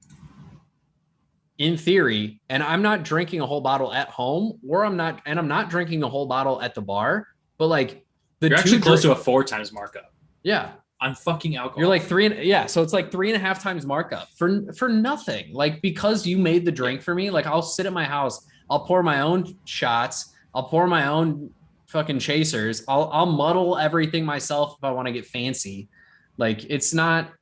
in theory, and I'm not drinking a whole bottle at home, I'm not drinking a whole bottle at the bar, but like you're actually close to a 4 times markup. Yeah. On fucking alcohol. You're like so it's like 3.5 times markup for nothing. Like because you made the drink for me, like I'll sit at my house, I'll pour my own shots, I'll pour my own fucking chasers, I'll muddle everything myself if I want to get fancy. Like it's not.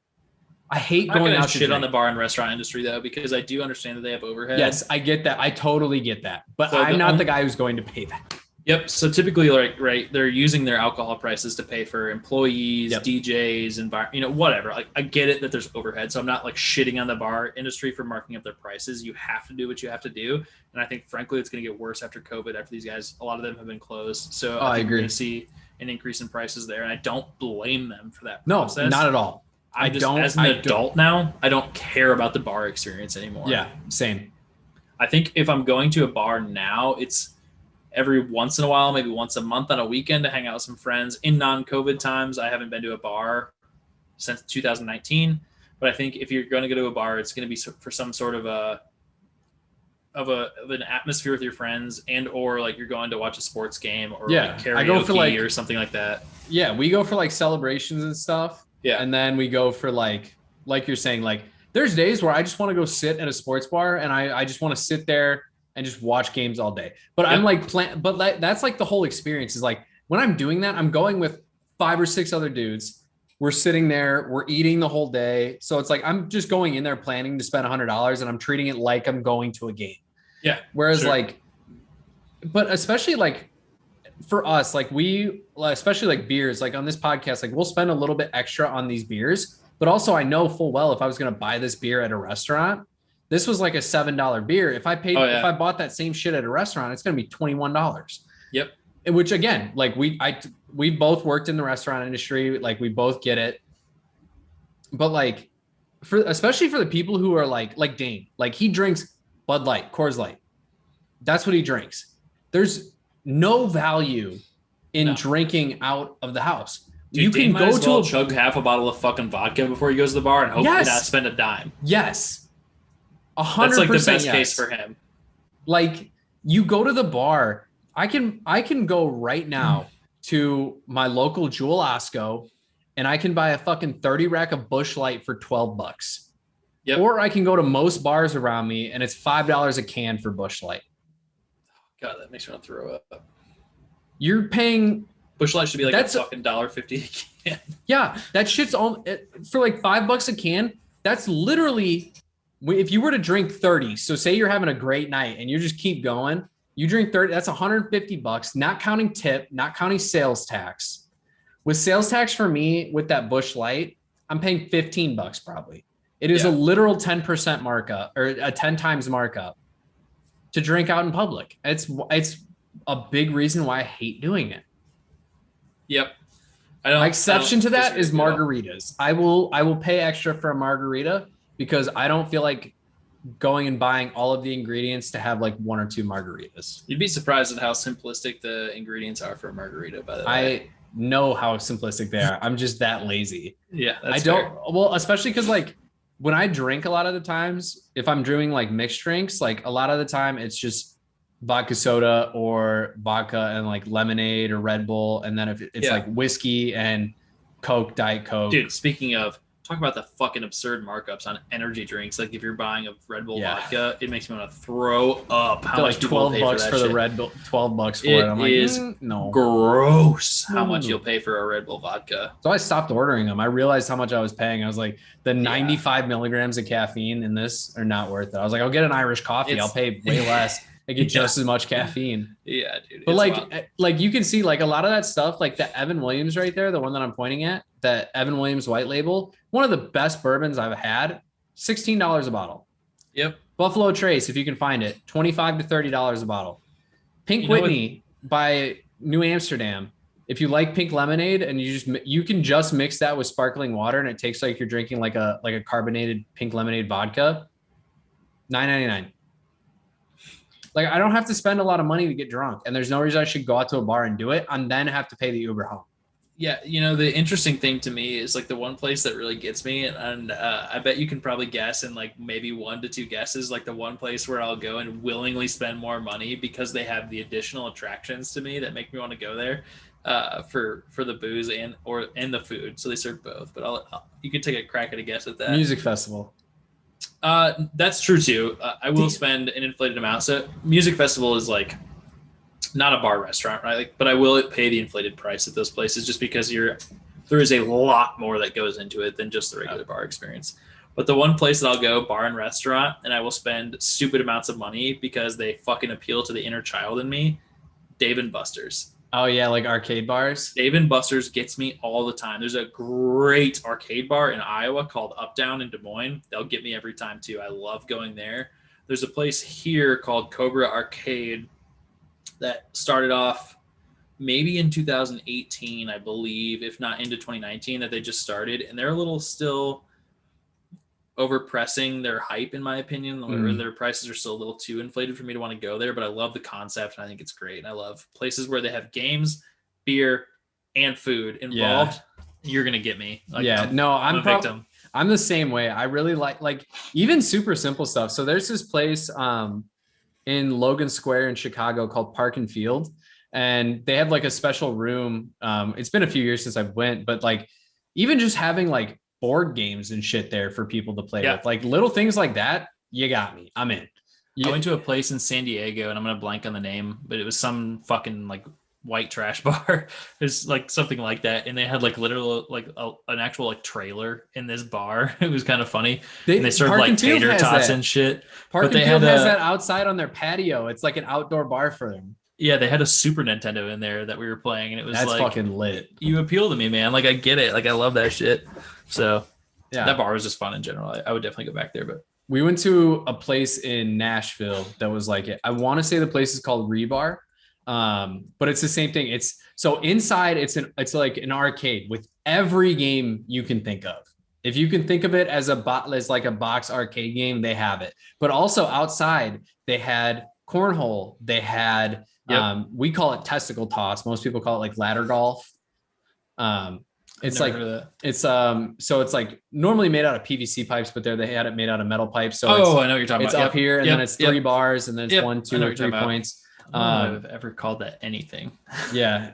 I hate going out to shit on the bar and restaurant industry though, because I do understand that they have overhead. Yes, I get that. I totally get that. But so I'm not the guy who's going to pay that. Yep. So typically, like, right, they're using their alcohol prices to pay for employees, DJs, and whatever. Like, I get it that there's overhead. So I'm not like shitting on the bar industry for marking up their prices. You have to do what you have to do. And I think, frankly, it's going to get worse after COVID. After these guys, a lot of them have been closed. So I think we're going to see an increase in prices there, and I don't blame them for that process. No, not at all. As an adult now, I don't care about the bar experience anymore. Yeah, same. I think if I'm going to a bar now, it's every once in a while, maybe once a month on a weekend to hang out with some friends. In non-COVID times, I haven't been to a bar since 2019. But I think if you're going to go to a bar, it's going to be for some sort of an atmosphere with your friends, and or like you're going to watch a sports game or like karaoke I go for or something like that. Yeah, we go for like celebrations and stuff. Yeah. And then we go for like you're saying, like there's days where I just want to go sit at a sports bar and I just want to sit there and just watch games all day. But I'm like that's like the whole experience is like when I'm doing that, I'm going with 5 or 6 other dudes. We're sitting there, we're eating the whole day. So it's like I'm just going in there planning to spend $100 and I'm treating it like I'm going to a game. Yeah. Whereas but especially like for us, like especially like beers, like on this podcast, like we'll spend a little bit extra on these beers, but also I know full well if I was going to buy this beer at a restaurant, this was like a $7 beer. If I bought that same shit at a restaurant, it's going to be $21. Yep. And which again, like we both worked in the restaurant industry, like we both get it. But like especially for the people who are like Dane, like he drinks Bud Light, Coors Light. That's what he drinks. There's no value in drinking out of the house. Dude, you can go to chug half a bottle of fucking vodka before he goes to the bar and hopefully not spend a dime. Yes. 100%. That's like the best case for him. Like you go to the bar, I can go right now to my local Jewel Osco and I can buy a fucking 30 rack of Busch Light for $12. Yep. Or I can go to most bars around me and it's $5 a can for Busch Light. God, that makes me want to throw up. You're paying Busch Light should be like a fucking $1.50 a can. Yeah, that shit's all for like $5 a can. That's literally if you were to drink 30. So say you're having a great night and you just keep going, You drink 30, that's $150, not counting tip, not counting sales tax. With sales tax for me, with that Busch Light, I'm paying $15 probably. It is a literal 10% markup or a 10 times markup to drink out in public. It's a big reason why I hate doing it. Yep. My exception to that is disagree at all. margaritas. I will pay extra for a margarita because I don't feel like going and buying all of the ingredients to have like 1 or 2 margaritas. You'd be surprised at how simplistic the ingredients are for a margarita, by the way. I know how simplistic they are. I'm just that lazy. Yeah, I don't well, especially because like when I drink a lot of the times, if I'm doing like mixed drinks, like a lot of the time it's just vodka soda or vodka and like lemonade or Red Bull. And then if it's like whiskey and Coke, Diet Coke. Dude, speaking of, talk about the fucking absurd markups on energy drinks. Like if you're buying a Red Bull vodka, it makes me want to throw up. How much like $12 for the Red Bull, $12 for it. I'm like, no, gross. How much you'll pay for a Red Bull vodka. So I stopped ordering them. I realized how much I was paying. I was like, the 95 milligrams of caffeine in this are not worth it. I was like, I'll get an Irish coffee. I'll pay way less. I get just as much caffeine. Yeah, dude. But like you can see like a lot of that stuff, like the Evan Williams right there, the one that I'm pointing at, that Evan Williams white label, one of the best bourbons I've had, $16 a bottle. Yep. Buffalo Trace, if you can find it, $25 to $30 a bottle. Pink Whitney by New Amsterdam. If you like pink lemonade and you can just mix that with sparkling water and it tastes like you're drinking like a carbonated pink lemonade vodka, $9.99. Like I don't have to spend a lot of money to get drunk, and there's no reason I should go out to a bar and do it and then have to pay the Uber home. Yeah, the interesting thing to me is like the one place that really gets me, and I bet you can probably guess in like maybe 1 to 2 guesses, like the one place where I'll go and willingly spend more money because they have the additional attractions to me that make me want to go there for the booze and the food. So they serve both, but you can take a crack at a guess at that. Music festival. That's true too. I will spend an inflated amount. So music festival is like not a bar restaurant, right? Like, but I will pay the inflated price at those places just because there is a lot more that goes into it than just the regular bar experience. But the one place that I'll go, bar and restaurant, and I will spend stupid amounts of money because they fucking appeal to the inner child in me, Dave & Buster's. Oh yeah, like arcade bars. Dave & Buster's gets me all the time. There's a great arcade bar in Iowa called Uptown in Des Moines. They'll get me every time too. I love going there. There's a place here called Cobra Arcade that started off maybe in 2018, I believe, if not into 2019, that they just started. And they're a little still overpressing their hype, in my opinion. Or their prices are still a little too inflated for me to want to go there, but I love the concept and I think it's great. And I love places where they have games, beer, and food involved. Yeah. You're gonna get me. Like, I'm a victim. I'm the same way. I really like even super simple stuff. So there's this place in Logan Square in Chicago called Park and Field, and they have like a special room. It's been a few years since I went, but like even just having like board games and shit there for people to play with, like little things like that. You got me. I'm in. I went to a place in San Diego and I'm going to blank on the name, but it was some fucking like white trash bar. It's like something like that. And they had like literal, like an actual like trailer in this bar. It was kind of funny. And they served like tater tots and shit. Park and Field has that outside on their patio. It's like an outdoor bar for them. Yeah, they had a Super Nintendo in there that we were playing, and it was that's like fucking lit. You appeal to me, man. Like I get it. Like I love that shit. So yeah, that bar was just fun in general. I would definitely go back there. But we went to a place in Nashville that was like it. I want to say the place is called Rebar, but it's the same thing. It's so inside. It's like an arcade with every game you can think of. If you can think of it as like a box arcade game, they have it. But also outside, they had cornhole. They had. Yep. We call it testicle toss. Most people call it like ladder golf. It's like so it's like normally made out of PVC pipes, but they had it made out of metal pipes. So I know what you're talking about. It's up here, and then it's 3 bars, and then it's 1, 2, or 3 points. I don't know if I've ever called that anything. Yeah,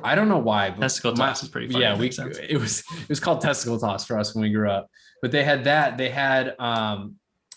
I don't know why. But testicle toss is pretty funny. Yeah, it was called testicle toss for us when we grew up. But they had that. They had a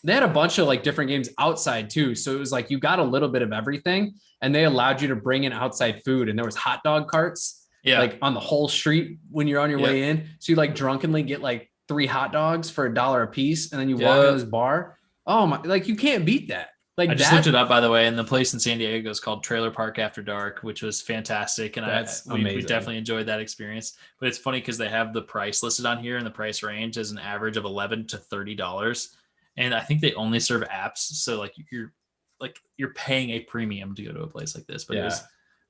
bunch of like different games outside too. So it was like you got a little bit of everything, and they allowed you to bring in outside food. And there was hot dog carts, like on the whole street when you're on your way in. So you like drunkenly get like 3 hot dogs for $1 a piece, and then you walk in this bar. Oh my! Like you can't beat that. Like I just that. looked it up, by the way, and the place in San Diego is called Trailer Park After Dark, which was fantastic, and That's we amazing. definitely enjoyed that experience. But it's funny because they have the price listed on here, and the price range is an average of $11 to $30, and I think they only serve apps, so you're paying a premium to go to a place like this. But Yeah.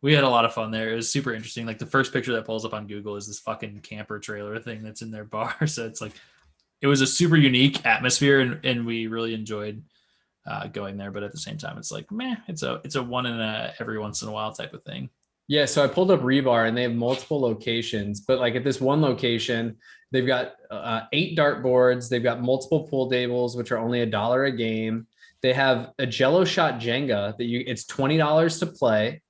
we had a lot of fun there. It was super interesting. Like the first picture that pulls up on Google is this fucking camper trailer thing that's in their bar. So it's like it was a super unique atmosphere, and we really enjoyed going there. But at the same time, it's like, meh, it's a one in a every once in a while type of thing. Yeah, so I pulled up Rebar and they have multiple locations, but like at this one location, they've got 8 dartboards. They've got multiple pool tables, which are only $1 a game. They have a Jello shot Jenga that it's $20 to play,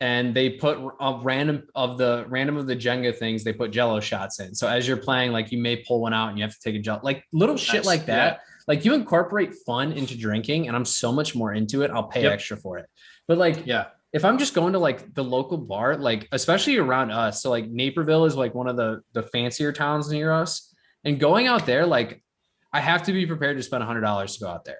and they put a random of the Jenga things. They put Jello shots in. So as you're playing, like you may pull one out and you have to take a Jello, like little shit like that. Yeah. Like you incorporate fun into drinking, and I'm so much more into it. I'll pay extra for it. But like, yeah. If I'm just going to like the local bar, like especially around us, so like Naperville is like one of the fancier towns near us, and going out there, like I have to be prepared to spend $100 to go out there,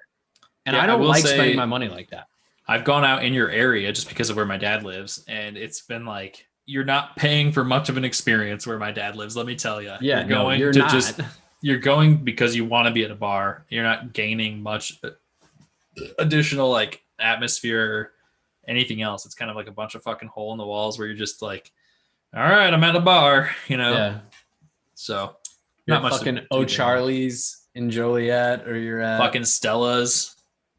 and I don't like spending my money like that. I've gone out in your area just because of where my dad lives, and it's been like you're not paying for much of an experience where my dad lives. Let me tell you, yeah, you're going because you want to be at a bar. You're not gaining much additional like atmosphere. Anything else, it's kind of like a bunch of fucking hole in the walls where you're just like, all right, I'm at a bar, you know. Yeah. So you're not much fucking O'Charlie's in Joliet, or you're at fucking Stella's.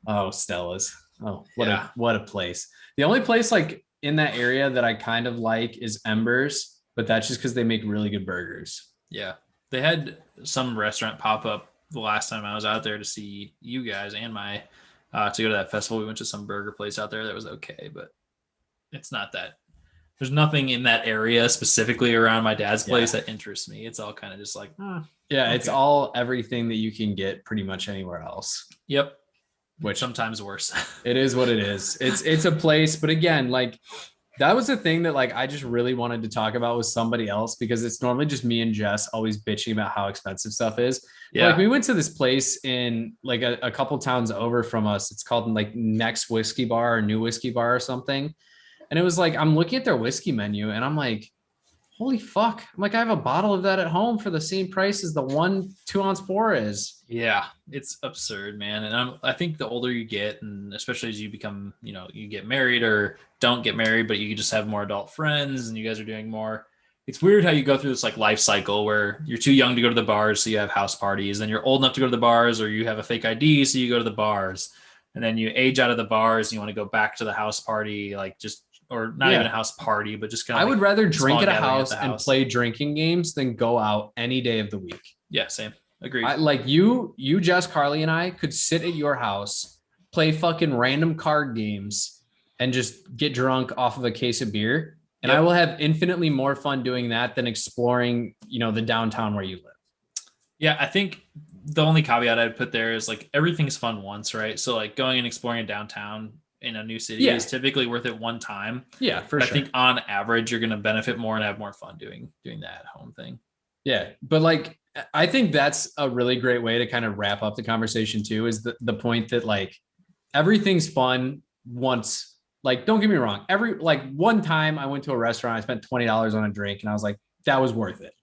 Oh, Stella's. Oh, what a place. The only place like in that area that I kind of like is Embers, but that's just because they make really good burgers. Yeah. They had some restaurant pop up the last time I was out there to see you guys and my to go to that festival. We went to some burger place out there that was okay, but it's not that. There's nothing in that area specifically around my dad's place that interests me. It's all kind of just like, it's all everything that you can get pretty much anywhere else. Yep. Which sometimes worse. It is what it is. It's a place, but again, like that was the thing that like I just really wanted to talk about with somebody else, because it's normally just me and Jess always bitching about how expensive stuff is. Yeah. Like we went to this place in like a couple towns over from us. It's called like Next Whiskey Bar or New Whiskey Bar or something. And it was like, I'm looking at their whiskey menu and I'm like, holy fuck. I'm like, I have a bottle of that at home for the same price as the 1 2-ounce pour is. Yeah, it's absurd, man. And I think the older you get, and especially as you become, you get married or don't get married, but you just have more adult friends and you guys are doing more. It's weird how you go through this like life cycle where you're too young to go to the bars, so you have house parties. Then you're old enough to go to the bars, or you have a fake ID, so you go to the bars. And then you age out of the bars and you want to go back to the house party, like just, or not even a house party, but just kind of. I would rather drink at a house and play drinking games than go out any day of the week. Yeah, same. Agreed. Like you, Jess, Carly, and I could sit at your house, play fucking random card games, and just get drunk off of a case of beer. And I will have infinitely more fun doing that than exploring, the downtown where you live. Yeah, I think the only caveat I'd put there is like everything's fun once, right? So like going and exploring downtown in a new city is typically worth it one time. Yeah, for sure. I think on average you're going to benefit more and have more fun doing that at home thing. Yeah, but like I think that's a really great way to kind of wrap up the conversation too, is the point that like everything's fun once. Like, don't get me wrong. One time I went to a restaurant, I spent $20 on a drink and I was like, that was worth it.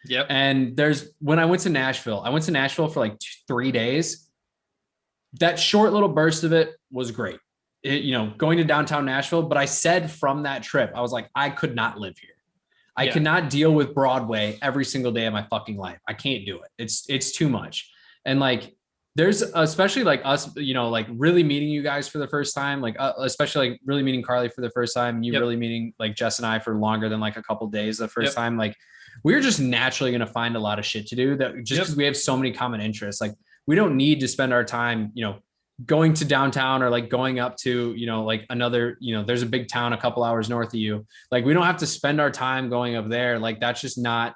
Yep. And when I went to Nashville for like 3 days. That short little burst of it was great. Going to downtown Nashville. But I said from that trip, I was like, I could not live here. I cannot deal with Broadway every single day of my fucking life. I can't do it. It's too much. And like, there's especially like us, like really meeting you guys for the first time, like especially like really meeting Carly for the first time, you really meeting like Jess and I for longer than like a couple days the first time. Like we're just naturally going to find a lot of shit to do that just because we have so many common interests. Like we don't need to spend our time, going to downtown or like going up to, like another, there's a big town a couple hours north of you. Like we don't have to spend our time going up there. Like that's just not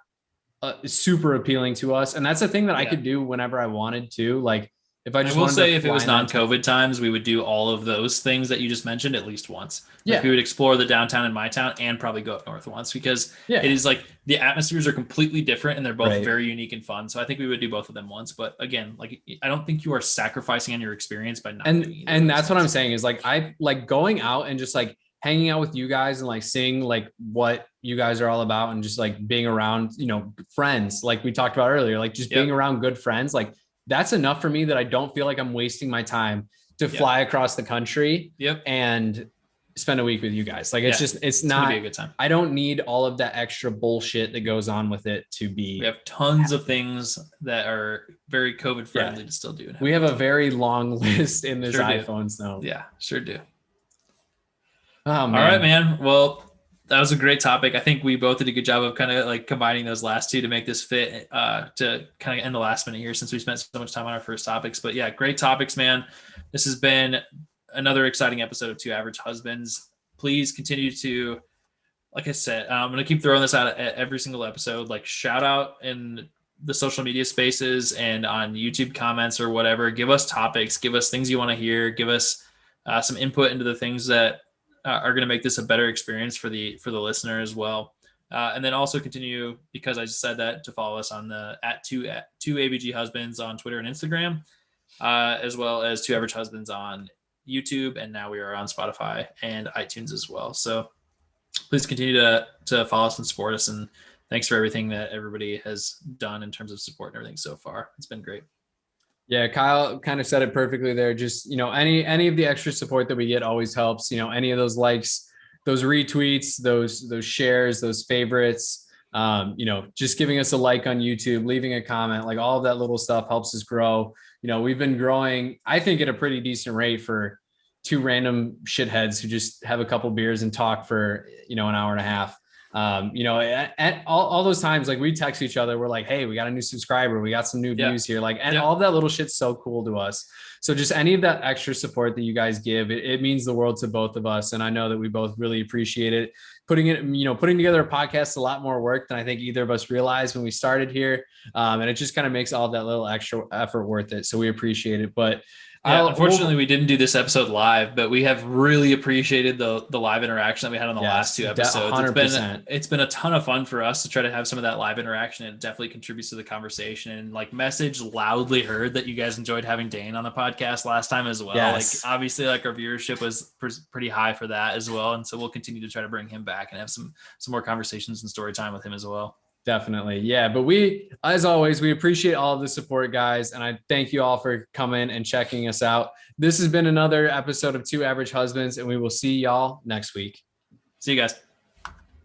super appealing to us. And that's the thing that I could do whenever I wanted to. Like If I I just will wanted say to if it fly was in that non-COVID times, we would do all of those things that you just mentioned at least once. Like Yeah. we would explore the downtown in my town and probably go up north once because Yeah. it is like the atmospheres are completely different and they're both Right. very unique and fun. So I think we would do both of them once. But again, like I don't think you are sacrificing on your experience by not doing either And of that's those what I'm things. saying is like I like going out and just like hanging out with you guys and like seeing like what you guys are all about and just like being around, you know, friends like we talked about earlier, like just being around good friends, like that's enough for me that I don't feel like I'm wasting my time to fly across the country and spend a week with you guys. Like it's just it's not gonna be a good time. I don't need all of that extra bullshit that goes on with it to be. We have tons of things that are very COVID friendly to still do. We have a very long list in this Sure do. iPhones though. Yeah, sure do. Oh, man. All right, man. Well, that was a great topic. I think we both did a good job of kind of like combining those last two to make this fit to kind of end the last minute here since we spent so much time on our first topics. But yeah, great topics, man. This has been another exciting episode of Two Average Husbands. Please continue to, like I said, I'm going to keep throwing this out at every single episode. Like shout out in the social media spaces and on YouTube comments or whatever. Give us topics, give us things you want to hear, give us some input into the things that are going to make this a better experience for the listener as well. And then also continue, because I just said that, to follow us on the at two ABG Husbands on Twitter and Instagram, as well as Two Average Husbands on YouTube. And now we are on Spotify and iTunes as well. So please continue to follow us and support us. And thanks for everything that everybody has done in terms of support and everything so far. It's been great. Yeah, Kyle kind of said it perfectly there. Just, you know, any of the extra support that we get always helps. You know, any of those likes, those retweets, those shares, those favorites, you know, just giving us a like on YouTube, leaving a comment, like all of that little stuff helps us grow. You know, we've been growing, I think, at a pretty decent rate for two random shitheads who just have a couple beers and talk for, you know, an hour and a half. You know, at all those times, like we text each other, we're like, hey, we got a new subscriber, we got some new views here, like, and all of that little shit's so cool to us. So just any of that extra support that you guys give, it means the world to both of us. And I know that we both really appreciate it. Putting together a podcast is a lot more work than I think either of us realized when we started here. And it just kind of makes all of that little extra effort worth it. So we appreciate it. But unfortunately, we didn't do this episode live, but we have really appreciated the live interaction that we had on the last two episodes. 100%. It's been a ton of fun for us to try to have some of that live interaction. It definitely contributes to the conversation. And like message loudly heard that you guys enjoyed having Dane on the podcast last time as well. Yes. Like obviously, like our viewership was pretty high for that as well. And so we'll continue to try to bring him back and have some more conversations and story time with him as well. Definitely. Yeah. But we, as always, we appreciate all of the support, guys. And I thank you all for coming and checking us out. This has been another episode of Two Average Husbands, and we will see y'all next week. See you guys.